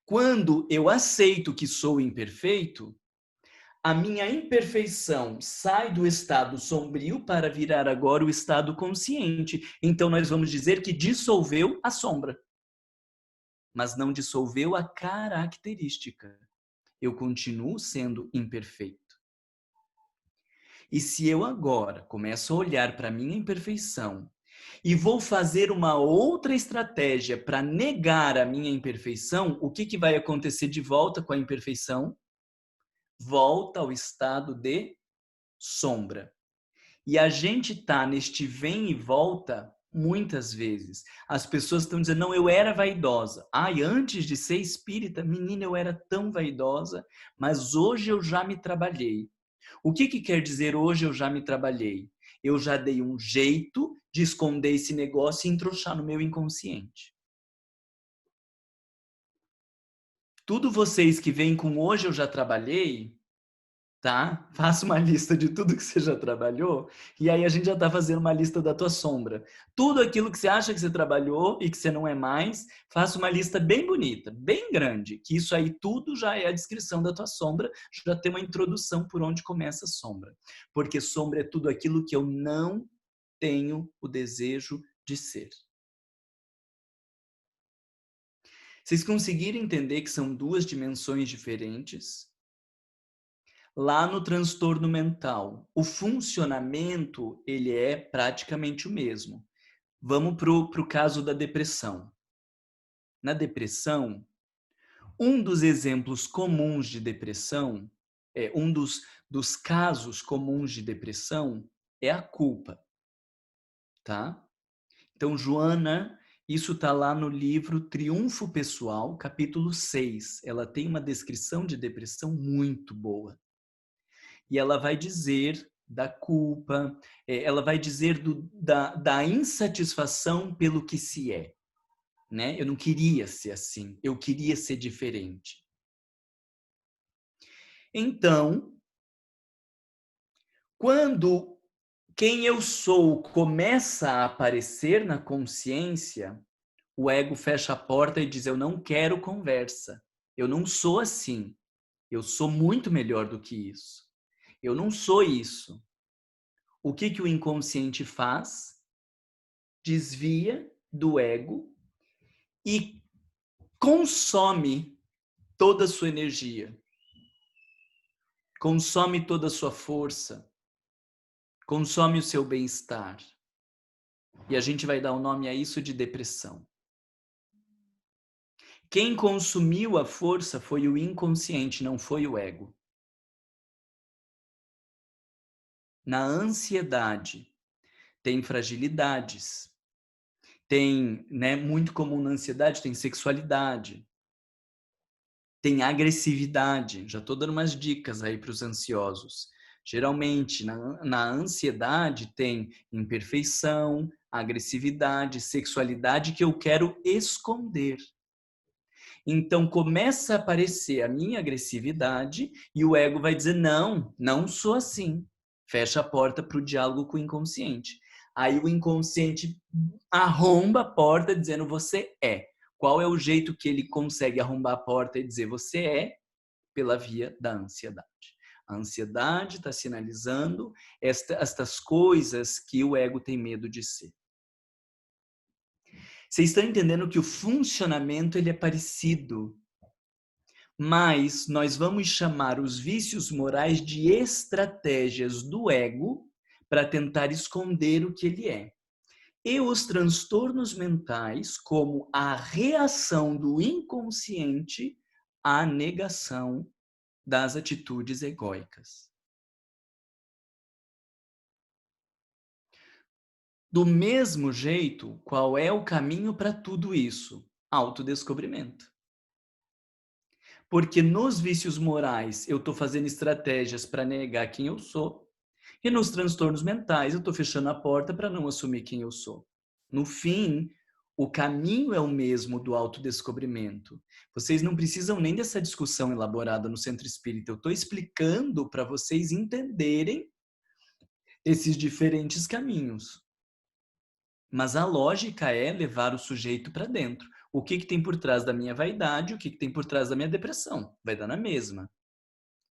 B: Quando eu aceito que sou imperfeito, a minha imperfeição sai do estado sombrio para virar agora o estado consciente. Então, nós vamos dizer que dissolveu a sombra, mas não dissolveu a característica. Eu continuo sendo imperfeito. E se eu agora começo a olhar para a minha imperfeição e vou fazer uma outra estratégia para negar a minha imperfeição, o que vai acontecer de volta com a imperfeição? Volta ao estado de sombra. E a gente tá neste vem e volta muitas vezes. As pessoas estão dizendo: não, eu era vaidosa. Ai, antes de ser espírita, menina, eu era tão vaidosa, mas hoje eu já me trabalhei. O que quer dizer hoje eu já me trabalhei? Eu já dei um jeito de esconder esse negócio e entrouxar no meu inconsciente. Tudo vocês que vêm com hoje eu já trabalhei, tá? Faça uma lista de tudo que você já trabalhou e aí a gente já tá fazendo uma lista da tua sombra. Tudo aquilo que você acha que você trabalhou e que você não é mais, faça uma lista bem bonita, bem grande, que isso aí tudo já é a descrição da tua sombra, já tem uma introdução por onde começa a sombra. Porque sombra é tudo aquilo que eu não tenho o desejo de ser. Vocês conseguiram entender que são duas dimensões diferentes? Lá no transtorno mental, o funcionamento ele é praticamente o mesmo. Vamos para o caso da depressão. Na depressão, um dos exemplos comuns de depressão, um dos casos comuns de depressão é a culpa. Tá? Então, Joana, Isso está lá no livro Triunfo Pessoal, capítulo 6. Ela tem uma descrição de depressão muito boa. E ela vai dizer da culpa, ela vai dizer da insatisfação pelo que se é. Né? Eu não queria ser assim, eu queria ser diferente. Então, quando quem eu sou começa a aparecer na consciência, o ego fecha a porta e diz: eu não quero conversa, eu não sou assim, eu sou muito melhor do que isso, eu não sou isso. O que o inconsciente faz? Desvia do ego e consome toda a sua energia, consome toda a sua força, consome o seu bem-estar. E a gente vai dar o nome a isso de depressão. Quem consumiu a força foi o inconsciente, não foi o ego. Na ansiedade, tem fragilidades. Tem, né, muito comum na ansiedade, tem sexualidade. Tem agressividade. Já estou dando umas dicas aí para os ansiosos. Geralmente, na ansiedade, tem imperfeição, agressividade, sexualidade que eu quero esconder. Então, começa a aparecer a minha agressividade e o ego vai dizer, não, não sou assim. Fecha a porta para o diálogo com o inconsciente. Aí o inconsciente arromba a porta dizendo, você é. Qual é o jeito que ele consegue arrombar a porta e dizer, você é? Pela via da ansiedade. A ansiedade está sinalizando estas coisas que o ego tem medo de ser. Vocês estão entendendo que o funcionamento ele é parecido, mas nós vamos chamar os vícios morais de estratégias do ego para tentar esconder o que ele é. E os transtornos mentais como a reação do inconsciente à negação das atitudes egóicas. Do mesmo jeito, qual é o caminho para tudo isso? Autodescobrimento. Porque nos vícios morais eu estou fazendo estratégias para negar quem eu sou, e nos transtornos mentais eu estou fechando a porta para não assumir quem eu sou. No fim, o caminho é o mesmo do autodescobrimento. Vocês não precisam nem dessa discussão elaborada no Centro Espírita. Eu estou explicando para vocês entenderem esses diferentes caminhos. Mas a lógica é levar o sujeito para dentro. O que tem por trás da minha vaidade, o que tem por trás da minha depressão? Vai dar na mesma.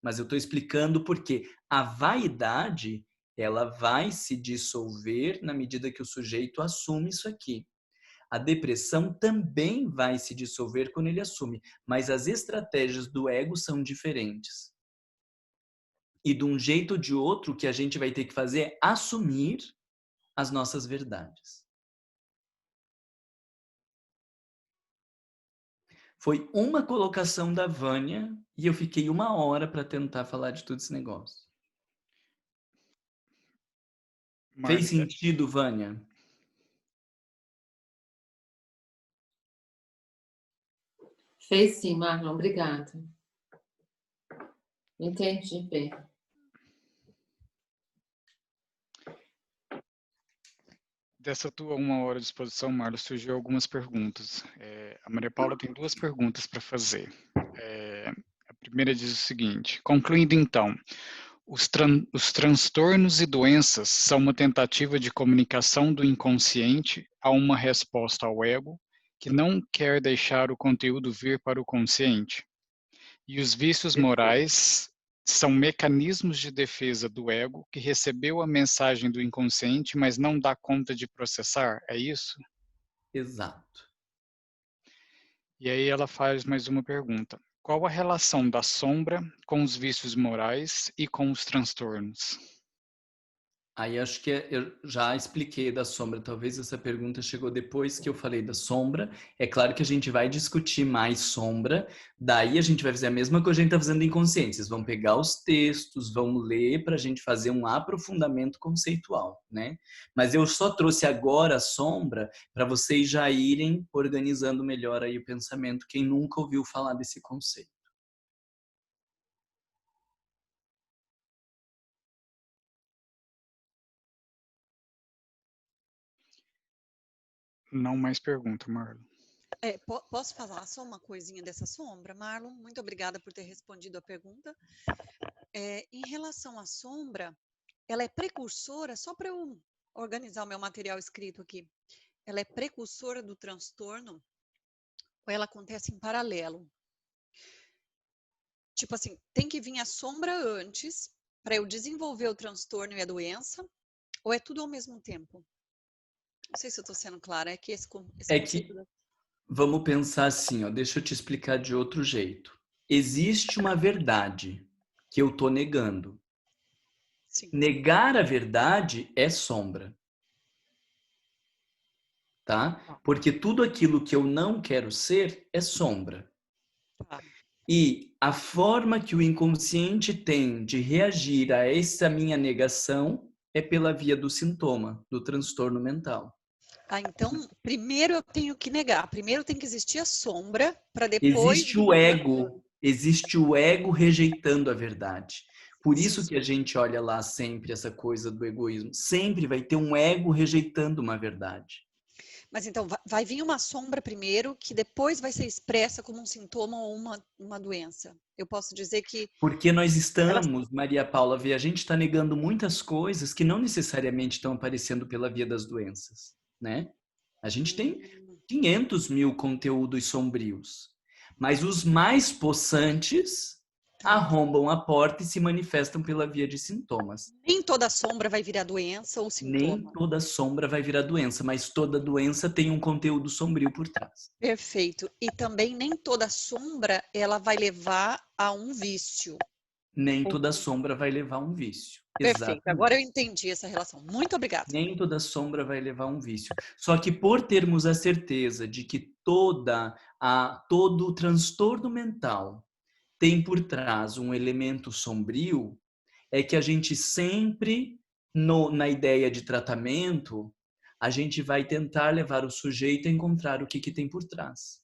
B: Mas eu estou explicando porque a vaidade ela vai se dissolver na medida que o sujeito assume isso aqui. A depressão também vai se dissolver quando ele assume, mas as estratégias do ego são diferentes. E de um jeito ou de outro, o que a gente vai ter que fazer é assumir as nossas verdades. Foi uma colocação da Vânia e eu fiquei 1 hora para tentar falar de todo esse negócio. Fez sentido, Vânia?
D: Fez sim, Marlon, obrigada. Entendi bem.
A: Dessa tua 1 hora de exposição, Marlon, surgiu algumas perguntas. A Maria Paula tem 2 perguntas para fazer. A primeira diz o seguinte: concluindo então, os transtornos e doenças são uma tentativa de comunicação do inconsciente a uma resposta ao ego que não quer deixar o conteúdo vir para o consciente. E os vícios morais são mecanismos de defesa do ego que recebeu a mensagem do inconsciente, mas não dá conta de processar, é isso?
B: Exato.
A: E aí ela faz mais uma pergunta. Qual a relação da sombra com os vícios morais e com os transtornos?
B: Aí acho que eu já expliquei da sombra. Talvez essa pergunta chegou depois que eu falei da sombra. É claro que a gente vai discutir mais sombra. Daí a gente vai fazer a mesma coisa que a gente está fazendo em inconsciente. Vocês vão pegar os textos, vão ler para a gente fazer um aprofundamento conceitual, né? Mas eu só trouxe agora a sombra para vocês já irem organizando melhor aí o pensamento. Quem nunca ouviu falar desse conceito.
A: Não mais pergunta, Marlon.
E: Posso falar só uma coisinha dessa sombra, Marlon? Muito obrigada por ter respondido a pergunta. Em relação à sombra, ela é precursora, só para eu organizar o meu material escrito aqui, ela é precursora do transtorno ou ela acontece em paralelo? Tipo assim, tem que vir a sombra antes para eu desenvolver o transtorno e a doença, ou é tudo ao mesmo tempo? Não sei se eu estou sendo clara, é que esse
B: É
E: conceito...
B: que vamos pensar assim, ó, deixa eu te explicar de outro jeito. Existe uma verdade que eu tô negando.
E: Sim.
B: Negar a verdade é sombra. Tá? Porque tudo aquilo que eu não quero ser é sombra.
E: Tá.
B: E a forma que o inconsciente tem de reagir a essa minha negação é pela via do sintoma, do transtorno mental.
E: Então, primeiro eu tenho que negar. Primeiro tem que existir a sombra para depois...
B: Existe o ego rejeitando a verdade. Por isso
E: Sim.
B: que a gente olha lá sempre essa coisa do egoísmo. Sempre vai ter um ego rejeitando uma verdade.
E: Mas então, vai vir uma sombra primeiro, que depois vai ser expressa como um sintoma ou uma doença. Eu posso dizer que...
B: Porque nós estamos, Maria Paula, a gente está negando muitas coisas que não necessariamente estão aparecendo pela via das doenças, né? A gente tem 500 mil conteúdos sombrios, mas os mais possantes arrombam a porta e se manifestam pela via de sintomas.
E: Nem toda sombra vai virar doença ou sintoma.
B: Nem toda sombra vai virar doença, mas toda doença tem um conteúdo sombrio por trás.
E: Perfeito. E também nem toda sombra ela vai levar a um vício.
B: Nem toda sombra vai levar a um vício.
E: Perfeito.
B: Exatamente.
E: Agora eu entendi essa relação. Muito obrigada.
B: Nem toda sombra vai levar a um vício. Só que por termos a certeza de que todo o transtorno mental tem por trás um elemento sombrio, é que a gente sempre, na ideia de tratamento, a gente vai tentar levar o sujeito a encontrar o que tem por trás.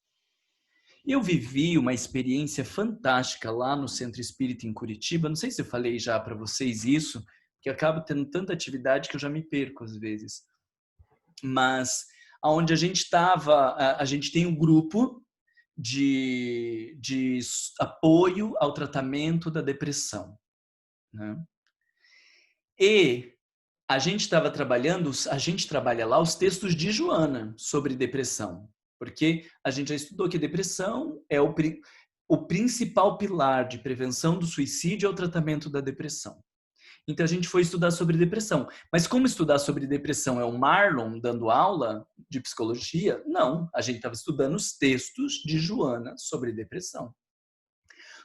B: Eu vivi uma experiência fantástica lá no Centro Espírita em Curitiba. Não sei se eu falei já para vocês isso, que eu acabo tendo tanta atividade que eu já me perco às vezes. Mas aonde a gente estava, a gente tem um grupo de apoio ao tratamento da depressão, né? E a gente trabalha lá os textos de Joana sobre depressão, porque a gente já estudou que depressão é o principal pilar de prevenção do suicídio é o tratamento da depressão. Então a gente foi estudar sobre depressão. Mas como estudar sobre depressão é o Marlon dando aula de psicologia? Não, a gente estava estudando os textos de Joana sobre depressão.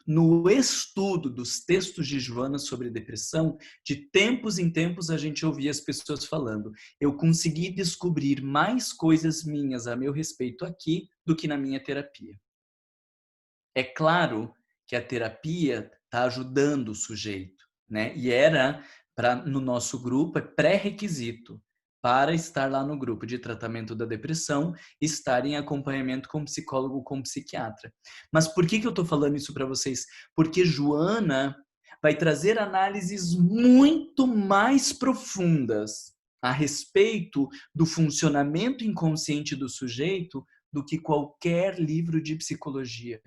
B: No estudo dos textos de Joana sobre depressão, de tempos em tempos a gente ouvia as pessoas falando: eu consegui descobrir mais coisas minhas a meu respeito aqui do que na minha terapia. É claro que a terapia está ajudando o sujeito, né? E no nosso grupo, é pré-requisito para estar lá no grupo de tratamento da depressão, estar em acompanhamento com psicólogo, com psiquiatra. Mas por que eu estou falando isso para vocês? Porque Joana vai trazer análises muito mais profundas a respeito do funcionamento inconsciente do sujeito do que qualquer livro de psicologia.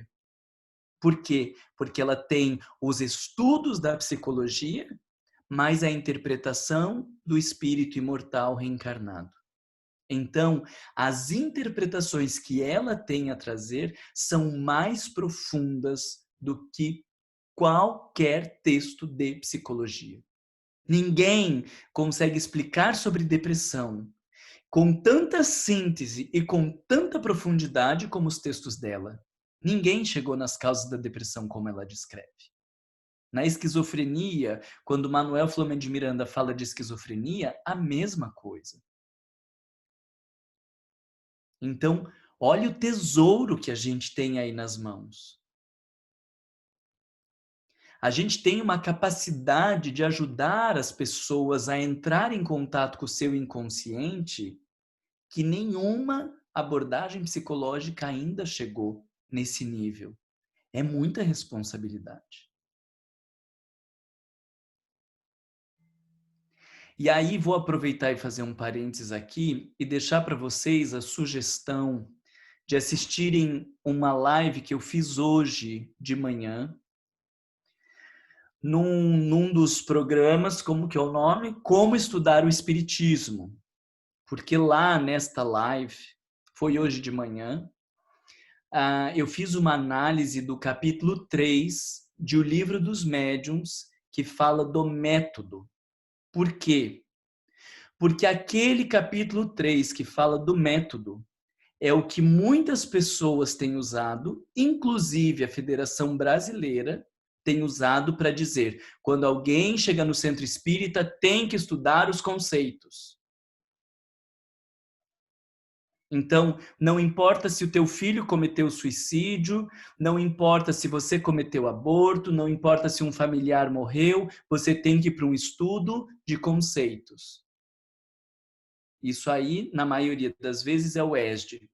B: Por quê? Porque ela tem os estudos da psicologia, mais a interpretação do espírito imortal reencarnado. Então, as interpretações que ela tem a trazer são mais profundas do que qualquer texto de psicologia. Ninguém consegue explicar sobre depressão com tanta síntese e com tanta profundidade como os textos dela. Ninguém chegou nas causas da depressão como ela descreve. Na esquizofrenia, quando Manuel Flamengo de Miranda fala de esquizofrenia, a mesma coisa. Então, olha o tesouro que a gente tem aí nas mãos. A gente tem uma capacidade de ajudar as pessoas a entrar em contato com o seu inconsciente que nenhuma abordagem psicológica ainda chegou nesse nível. É muita responsabilidade. E aí vou aproveitar e fazer um parênteses aqui e deixar para vocês a sugestão de assistirem uma live que eu fiz hoje de manhã, num dos programas, como que é o nome? Como Estudar o Espiritismo. Porque lá nesta live, foi hoje de manhã, eu fiz uma análise do capítulo 3 de O Livro dos Médiuns, que fala do método. Por quê? Porque aquele capítulo 3 que fala do método é o que muitas pessoas têm usado, inclusive a Federação Brasileira tem usado para dizer: quando alguém chega no centro espírita, tem que estudar os conceitos. Então, não importa se o teu filho cometeu suicídio, não importa se você cometeu aborto, não importa se um familiar morreu, você tem que ir para um estudo de conceitos. Isso aí, na maioria das vezes, é o ESD.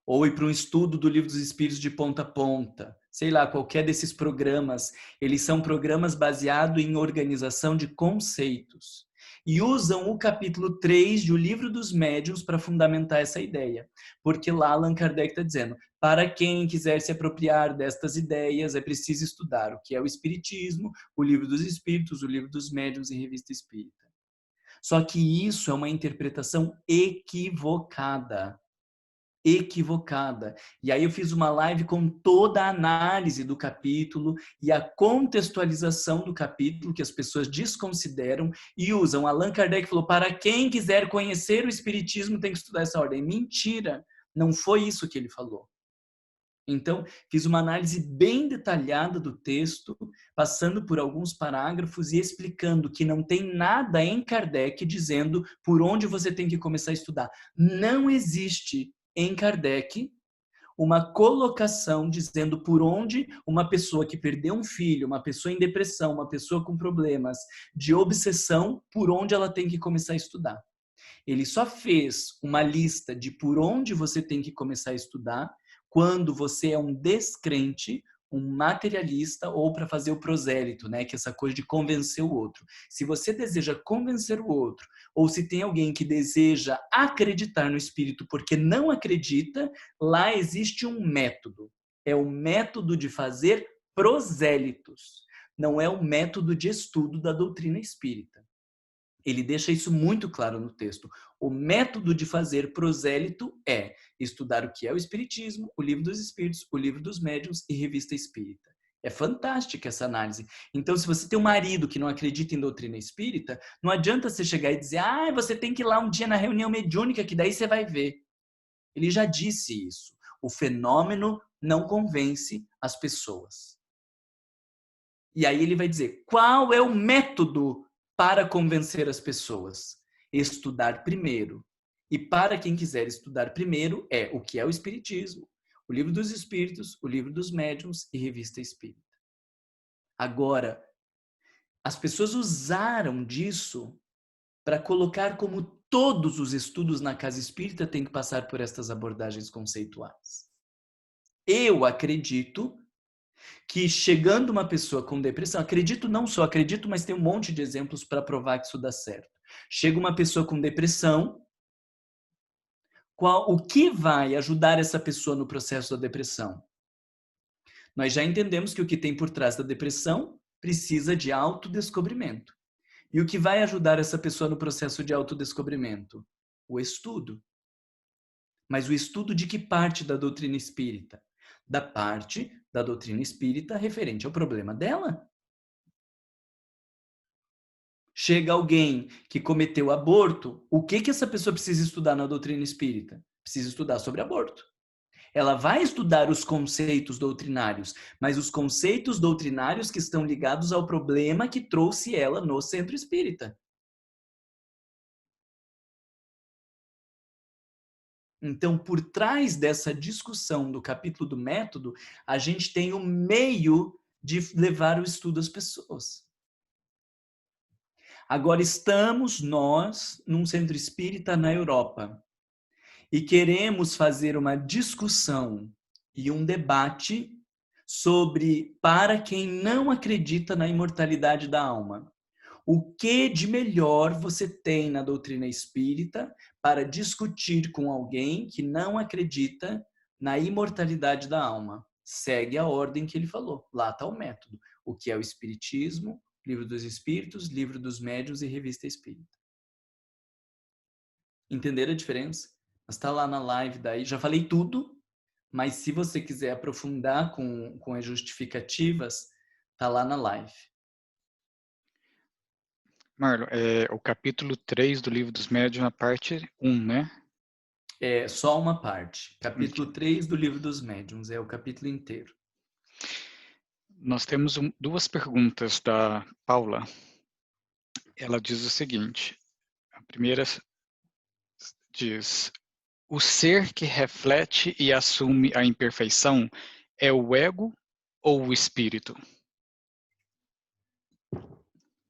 B: Ou ir para um estudo do Livro dos Espíritos de ponta a ponta. Sei lá, qualquer desses programas. Eles são programas baseados em organização de conceitos. E usam o capítulo 3 do Livro dos Médiuns para fundamentar essa ideia. Porque lá Allan Kardec está dizendo: para quem quiser se apropriar destas ideias, é preciso estudar o que é o Espiritismo, o Livro dos Espíritos, o Livro dos Médiuns e Revista Espírita. Só que isso é uma interpretação equivocada. E aí eu fiz uma live com toda a análise do capítulo e a contextualização do capítulo que as pessoas desconsideram e usam. Allan Kardec falou: para quem quiser conhecer o Espiritismo tem que estudar essa ordem. Mentira, não foi isso que ele falou. Então, fiz uma análise bem detalhada do texto, passando por alguns parágrafos e explicando que não tem nada em Kardec dizendo por onde você tem que começar a estudar. Não existe em Kardec uma colocação dizendo por onde uma pessoa que perdeu um filho, uma pessoa em depressão, uma pessoa com problemas de obsessão, por onde ela tem que começar a estudar. Ele só fez uma lista de por onde você tem que começar a estudar quando você é um descrente, um materialista ou para fazer o prosélito, né? Que é essa coisa de convencer o outro. Se você deseja convencer o outro, ou se tem alguém que deseja acreditar no espírito porque não acredita, lá existe um método. É o método de fazer prosélitos. Não é o método de estudo da doutrina espírita. Ele deixa isso muito claro no texto. O método de fazer prosélito é estudar o que é o Espiritismo, o Livro dos Espíritos, o Livro dos Médiuns e Revista Espírita. É fantástica essa análise. Então, se você tem um marido que não acredita em doutrina espírita, não adianta você chegar e dizer: você tem que ir lá um dia na reunião mediúnica que daí você vai ver. Ele já disse isso. O fenômeno não convence as pessoas. E aí ele vai dizer: qual é o método para convencer as pessoas? Estudar primeiro. E para quem quiser estudar primeiro, é o que é o Espiritismo, o Livro dos Espíritos, o Livro dos Médiuns e Revista Espírita. Agora, as pessoas usaram disso para colocar como todos os estudos na casa espírita têm que passar por estas abordagens conceituais. Eu acredito que chegando uma pessoa com depressão, acredito, mas tem um monte de exemplos para provar que isso dá certo. Chega uma pessoa com depressão, o que vai ajudar essa pessoa no processo da depressão? Nós já entendemos que o que tem por trás da depressão precisa de autodescobrimento. E o que vai ajudar essa pessoa no processo de autodescobrimento? O estudo. Mas o estudo de que parte da doutrina espírita? Da parte da doutrina espírita referente ao problema dela. Chega alguém que cometeu aborto, o que essa pessoa precisa estudar na doutrina espírita? Precisa estudar sobre aborto. Ela vai estudar os conceitos doutrinários, mas os conceitos doutrinários que estão ligados ao problema que trouxe ela no centro espírita. Então, por trás dessa discussão do capítulo do método, a gente tem o meio de levar o estudo às pessoas. Agora estamos nós num centro espírita na Europa e queremos fazer uma discussão e um debate sobre para quem não acredita na imortalidade da alma. O que de melhor você tem na doutrina espírita para discutir com alguém que não acredita na imortalidade da alma? Segue a ordem que ele falou. Lá está o método. O que é o Espiritismo, Livro dos Espíritos, Livro dos Médiuns e Revista Espírita. Entenderam a diferença? Mas está lá na live daí. Já falei tudo, mas se você quiser aprofundar com as justificativas, está lá na live.
A: Marlon, o capítulo 3 do Livro dos Médiuns, na parte 1, né?
B: É só uma parte. Capítulo 3 do Livro dos Médiuns, é o capítulo inteiro.
A: Nós temos duas perguntas da Paula. Ela diz o seguinte. A primeira diz: o ser que reflete e assume a imperfeição é o ego ou o espírito?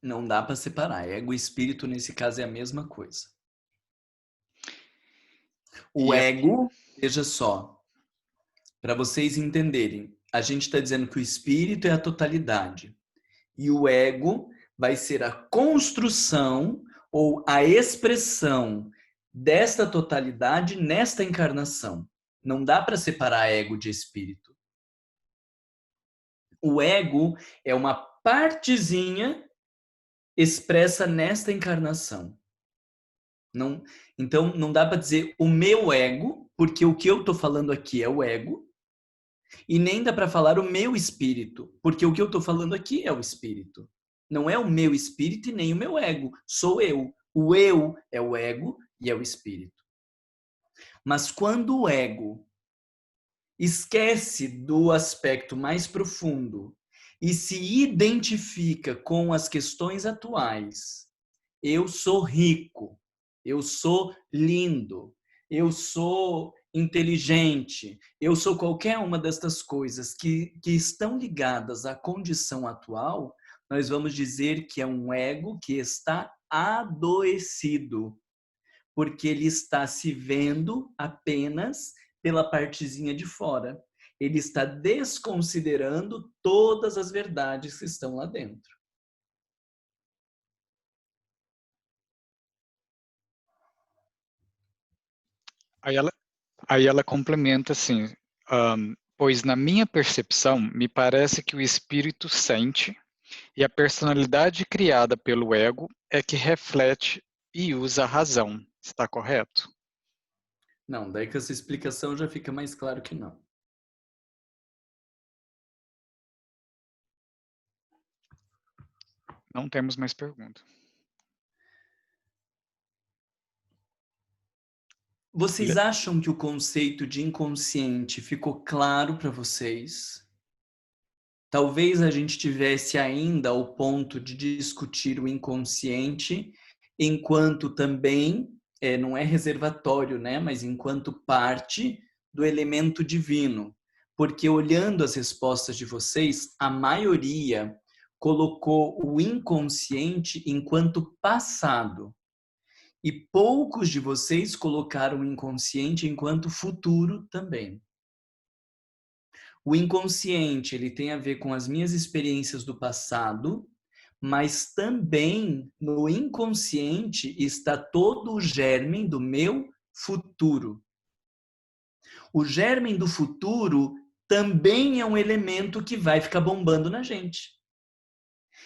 B: Não dá para separar. Ego e espírito, nesse caso, é a mesma coisa. O ego, veja só, para vocês entenderem, a gente está dizendo que o espírito é a totalidade. E o ego vai ser a construção ou a expressão desta totalidade nesta encarnação. Não dá para separar ego de espírito. O ego é uma partezinha expressa nesta encarnação. Não, então, não dá para dizer o meu ego, porque o que eu estou falando aqui é o ego, e nem dá para falar o meu espírito, porque o que eu estou falando aqui é o espírito. Não é o meu espírito e nem o meu ego, sou eu. O eu é o ego e é o espírito. Mas quando o ego esquece do aspecto mais profundo e se identifica com as questões atuais, eu sou rico, eu sou lindo, eu sou inteligente, eu sou qualquer uma destas coisas que estão ligadas à condição atual, nós vamos dizer que é um ego que está adoecido, porque ele está se vendo apenas pela partezinha de fora. Ele está desconsiderando todas as verdades que estão lá dentro.
A: Aí ela complementa assim, pois na minha percepção, me parece que o espírito sente e a personalidade criada pelo ego é que reflete e usa a razão. Está correto?
B: Não, daí com essa explicação já fica mais claro que não.
A: Não temos mais pergunta.
B: Vocês acham que o conceito de inconsciente ficou claro para vocês? Talvez a gente tivesse ainda o ponto de discutir o inconsciente, enquanto também, não é reservatório, né? Mas enquanto parte do elemento divino. Porque olhando as respostas de vocês, a maioria colocou o inconsciente enquanto passado. E poucos de vocês colocaram o inconsciente enquanto futuro também. O inconsciente, ele tem a ver com as minhas experiências do passado, mas também no inconsciente está todo o germe do meu futuro. O germe do futuro também é um elemento que vai ficar bombando na gente.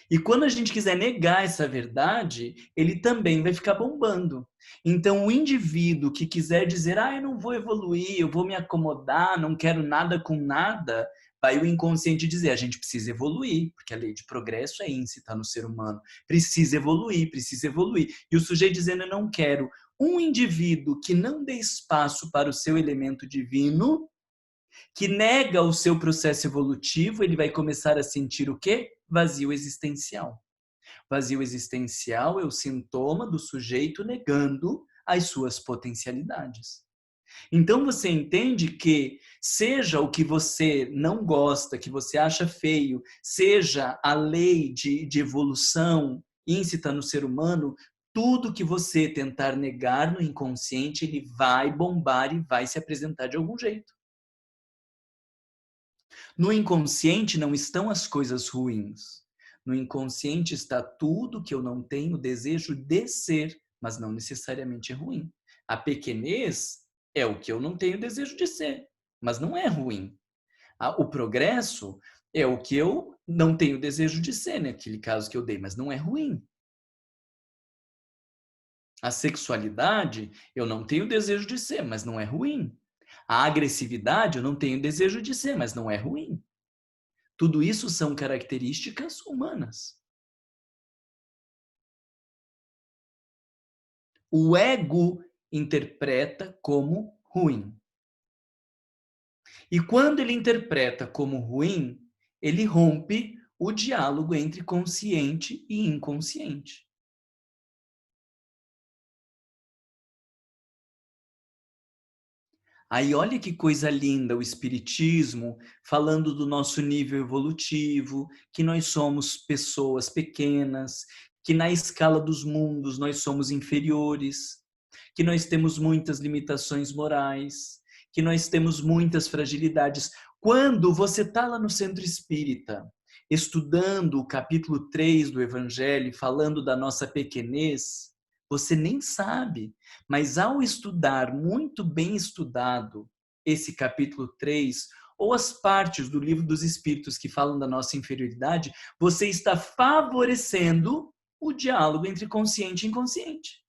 B: E quando a gente quiser negar essa verdade, ele também vai ficar bombando. Então, o indivíduo que quiser dizer, eu não vou evoluir, eu vou me acomodar, não quero nada com nada, vai o inconsciente dizer, a gente precisa evoluir, porque a lei de progresso é íncita no ser humano. Precisa evoluir, precisa evoluir. E o sujeito dizendo, eu não quero. Um indivíduo que não dê espaço para o seu elemento divino, que nega o seu processo evolutivo, ele vai começar a sentir o quê? Vazio existencial. Vazio existencial é o sintoma do sujeito negando as suas potencialidades. Então você entende que seja o que você não gosta, que você acha feio, seja a lei de evolução íncita no ser humano, tudo que você tentar negar no inconsciente, ele vai bombar e vai se apresentar de algum jeito. No inconsciente não estão as coisas ruins. No inconsciente está tudo que eu não tenho desejo de ser, mas não necessariamente é ruim. A pequenez é o que eu não tenho desejo de ser, mas não é ruim. O progresso é o que eu não tenho desejo de ser, naquele caso que eu dei, mas não é ruim. A sexualidade, eu não tenho desejo de ser, mas não é ruim. A agressividade, eu não tenho desejo de ser, mas não é ruim. Tudo isso são características humanas. O ego interpreta como ruim. E quando ele interpreta como ruim, ele rompe o diálogo entre consciente e inconsciente. Aí olha que coisa linda o espiritismo falando do nosso nível evolutivo, que nós somos pessoas pequenas, que na escala dos mundos nós somos inferiores, que nós temos muitas limitações morais, que nós temos muitas fragilidades. Quando você está lá no centro espírita, estudando o capítulo 3 do Evangelho, falando da nossa pequenez, você nem sabe, mas ao estudar, muito bem estudado, esse capítulo 3, ou as partes do Livro dos Espíritos que falam da nossa inferioridade, você está favorecendo o diálogo entre consciente e inconsciente.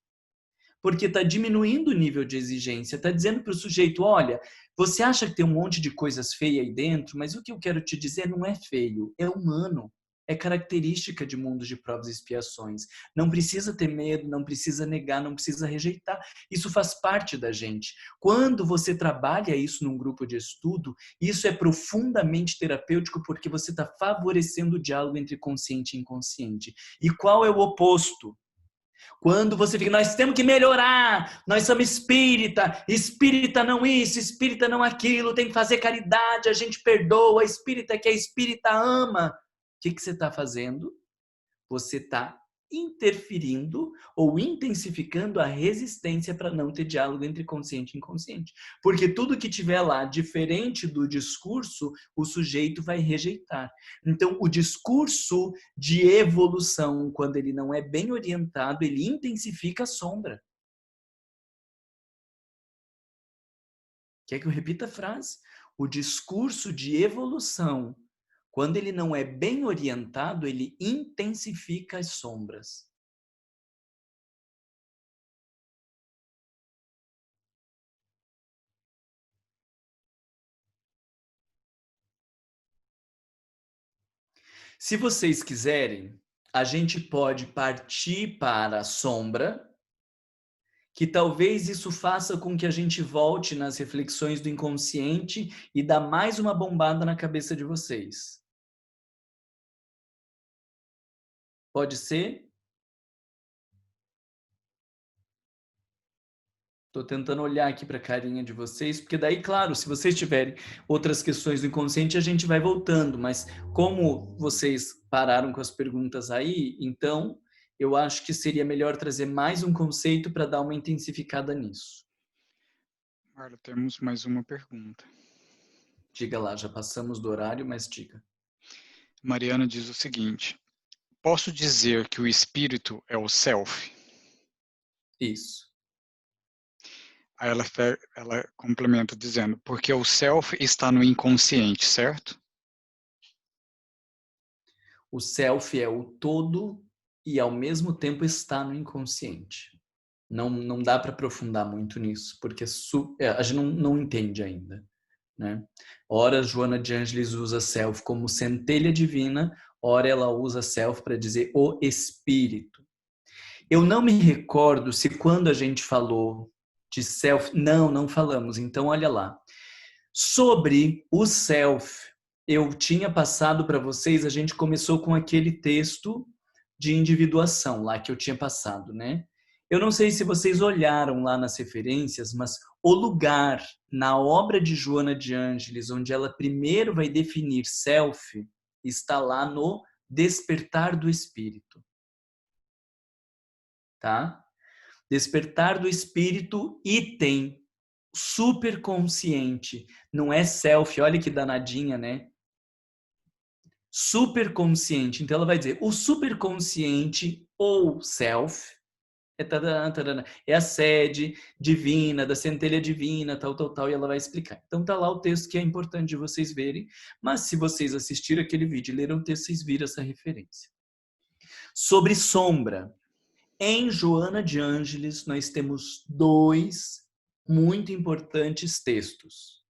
B: Porque está diminuindo o nível de exigência, está dizendo para o sujeito, olha, você acha que tem um monte de coisas feias aí dentro, mas o que eu quero te dizer não é feio, é humano. É característica de mundos de provas e expiações. Não precisa ter medo, não precisa negar, não precisa rejeitar. Isso faz parte da gente. Quando você trabalha isso num grupo de estudo, isso é profundamente terapêutico porque você está favorecendo o diálogo entre consciente e inconsciente. E qual é o oposto? Quando você fica, nós temos que melhorar, nós somos espírita não isso, espírita não aquilo, tem que fazer caridade, a gente perdoa, espírita que é espírita ama. O que você está fazendo? Você está interferindo ou intensificando a resistência para não ter diálogo entre consciente e inconsciente. Porque tudo que tiver lá diferente do discurso, o sujeito vai rejeitar. Então, o discurso de evolução, quando ele não é bem orientado, ele intensifica a sombra. Quer que eu repita a frase? O discurso de evolução, quando ele não é bem orientado, ele intensifica as sombras. Se vocês quiserem, a gente pode partir para a sombra, que talvez isso faça com que a gente volte nas reflexões do inconsciente e dá mais uma bombada na cabeça de vocês. Pode ser? Estou tentando olhar aqui para a carinha de vocês, porque daí, claro, se vocês tiverem outras questões do inconsciente, a gente vai voltando. Mas como vocês pararam com as perguntas aí, então eu acho que seria melhor trazer mais um conceito para dar uma intensificada nisso.
A: Marla, temos mais uma pergunta.
B: Diga lá, já passamos do horário, mas diga.
A: Mariana diz o seguinte: posso dizer que o espírito é o self?
B: Isso.
A: Aí ela complementa dizendo, porque o self está no inconsciente, certo?
B: O self é o todo e ao mesmo tempo está no inconsciente. Não dá para aprofundar muito nisso, porque a gente não entende ainda. Né? Ora, Joana de Ângeles usa self como centelha divina, ora ela usa self para dizer o espírito. Eu não me recordo se quando a gente falou de self... Não falamos. Então, olha lá. Sobre o self, eu tinha passado para vocês, a gente começou com aquele texto de individuação lá que eu tinha passado, né? Eu não sei se vocês olharam lá nas referências, mas o lugar na obra de Joana de Ângeles, onde ela primeiro vai definir self, está lá no Despertar do Espírito. Tá? Despertar do Espírito, item superconsciente. Não é self, olha que danadinha, né? Superconsciente. Então ela vai dizer, o superconsciente ou self é a sede divina, da centelha divina, tal, e ela vai explicar. Então tá lá o texto que é importante de vocês verem, mas se vocês assistiram aquele vídeo e leram o texto, vocês viram essa referência. Sobre sombra, em Joana de Ângeles nós temos 2 muito importantes textos.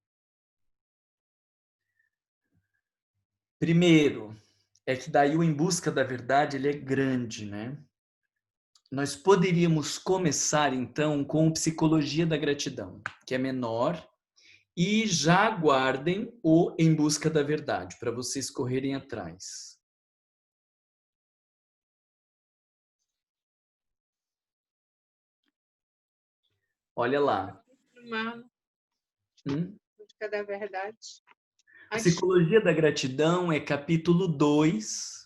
B: Primeiro, é que daí o Em Busca da Verdade, ele é grande, né? Nós poderíamos começar, então, com Psicologia da Gratidão, que é menor, e já aguardem o Em Busca da Verdade, para vocês correrem atrás. Olha lá.
F: Busca da Verdade.
B: Psicologia da Gratidão é capítulo 2.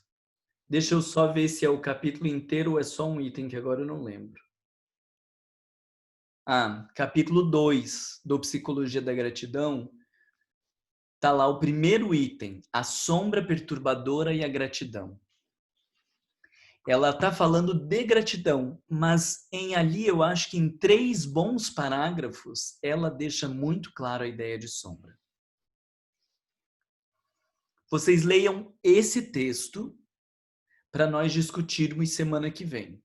B: Deixa eu só ver se é o capítulo inteiro ou é só um item, que agora eu não lembro. Capítulo 2 do Psicologia da Gratidão, tá lá o primeiro item, a sombra perturbadora e a gratidão. Ela tá falando de gratidão, mas ali eu acho que em 3 bons parágrafos ela deixa muito claro a ideia de sombra. Vocês leiam esse texto para nós discutirmos semana que vem.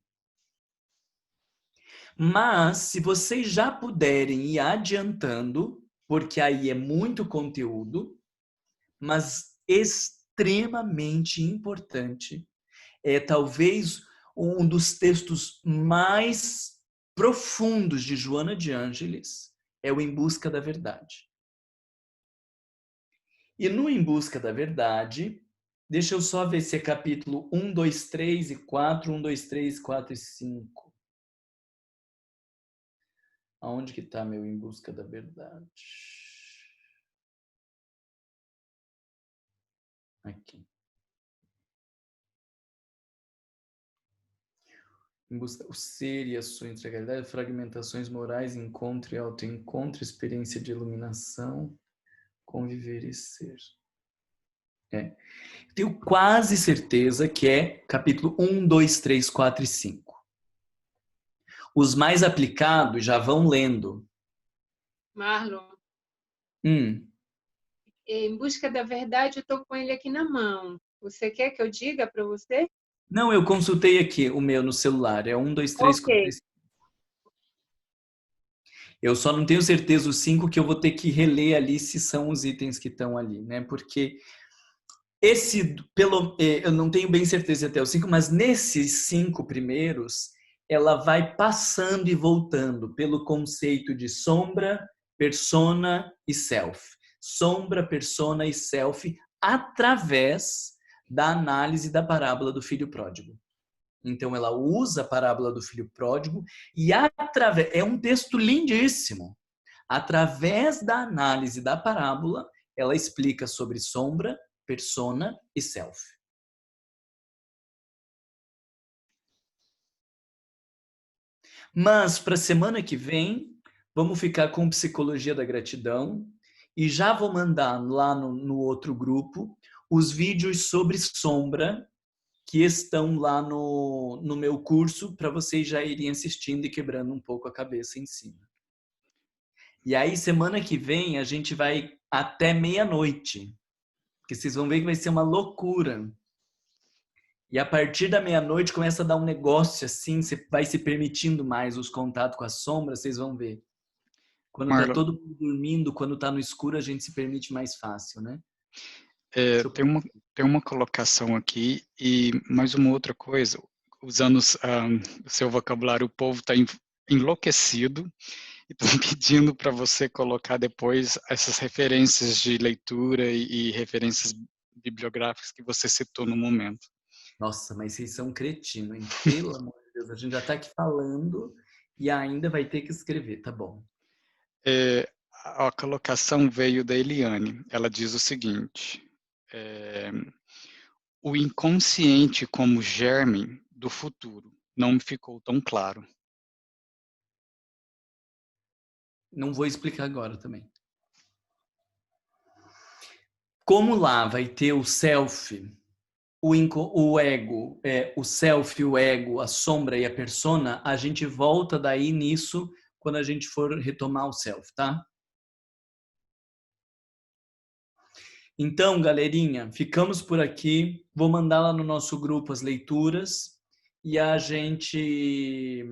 B: Mas, se vocês já puderem ir adiantando, porque aí é muito conteúdo, mas extremamente importante, é talvez um dos textos mais profundos de Joana de Ângeles, é o Em Busca da Verdade. E no Em Busca da Verdade, deixa eu só ver se é capítulo 1, 2, 3 e 4, 1, 2, 3, 4 e 5. Aonde que está meu Em Busca da Verdade? Aqui. Em busca o ser e a sua integralidade, fragmentações morais, encontro e autoencontro, experiência de iluminação, conviver e ser. Tenho quase certeza que é capítulo 1, 2, 3, 4 e 5. Os mais aplicados já vão lendo.
F: Marlon,
B: Em
F: Busca da Verdade, eu estou com ele aqui na mão. Você quer que eu diga para você?
B: Não, eu consultei aqui o meu no celular. É 1, 2, 3, 4 e 5. Eu só não tenho certeza os 5 que eu vou ter que reler ali se são os itens que estão ali, né? Porque eu não tenho bem certeza até os 5, mas nesses 5 primeiros, ela vai passando e voltando pelo conceito de sombra, persona e self. Sombra, persona e self através da análise da parábola do filho pródigo. Então ela usa a parábola do filho pródigo e é um texto lindíssimo. Através da análise da parábola, ela explica sobre sombra, persona e self. Mas para a semana que vem, vamos ficar com Psicologia da Gratidão e já vou mandar lá no outro grupo os vídeos sobre sombra que estão lá no meu curso para vocês já irem assistindo e quebrando um pouco a cabeça em cima. E aí, semana que vem, a gente vai até meia-noite, porque vocês vão ver que vai ser uma loucura. E a partir da meia-noite começa a dar um negócio assim, você vai se permitindo mais os contatos com a sombra, vocês vão ver. Quando tá todo mundo dormindo, quando tá no escuro, a gente se permite mais fácil, né?
A: Tem uma colocação aqui e mais uma outra coisa. Usando o seu vocabulário, o povo está enlouquecido. estão pedindo para você colocar depois essas referências de leitura e referências bibliográficas que você citou no momento.
B: Nossa, mas vocês são cretino, hein? Pelo amor de Deus, a gente já está aqui falando e ainda vai ter que escrever, tá bom.
A: A colocação veio da Eliane. Ela diz o seguinte: o inconsciente como germe do futuro não me ficou tão claro.
B: Não vou explicar agora também. Como lá vai ter o self, o ego, o self, o ego, a sombra e a persona, a gente volta daí nisso quando a gente for retomar o self, tá? Então, galerinha, ficamos por aqui. Vou mandar lá no nosso grupo as leituras e a gente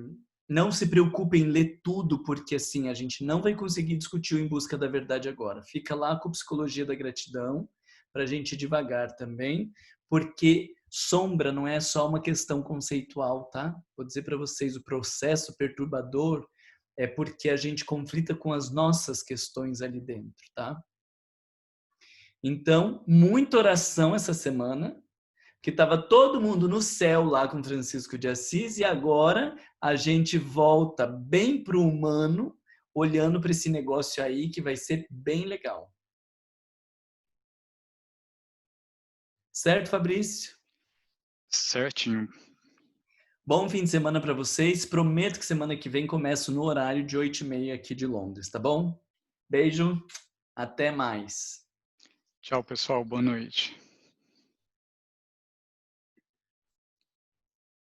B: não se preocupe em ler tudo, porque assim a gente não vai conseguir discutir o Em Busca da Verdade agora. Fica lá com Psicologia da Gratidão para a gente ir devagar também, porque sombra não é só uma questão conceitual, tá? Vou dizer para vocês, o processo perturbador é porque a gente conflita com as nossas questões ali dentro, tá? Então, muita oração essa semana, que estava todo mundo no céu lá com Francisco de Assis, e agora a gente volta bem para o humano, olhando para esse negócio aí, que vai ser bem legal. Certo, Fabrício?
A: Certinho.
B: Bom fim de semana para vocês. Prometo que semana que vem começo no horário de 8h30 aqui de Londres, tá bom? Beijo, até mais.
A: Tchau, pessoal. Boa noite.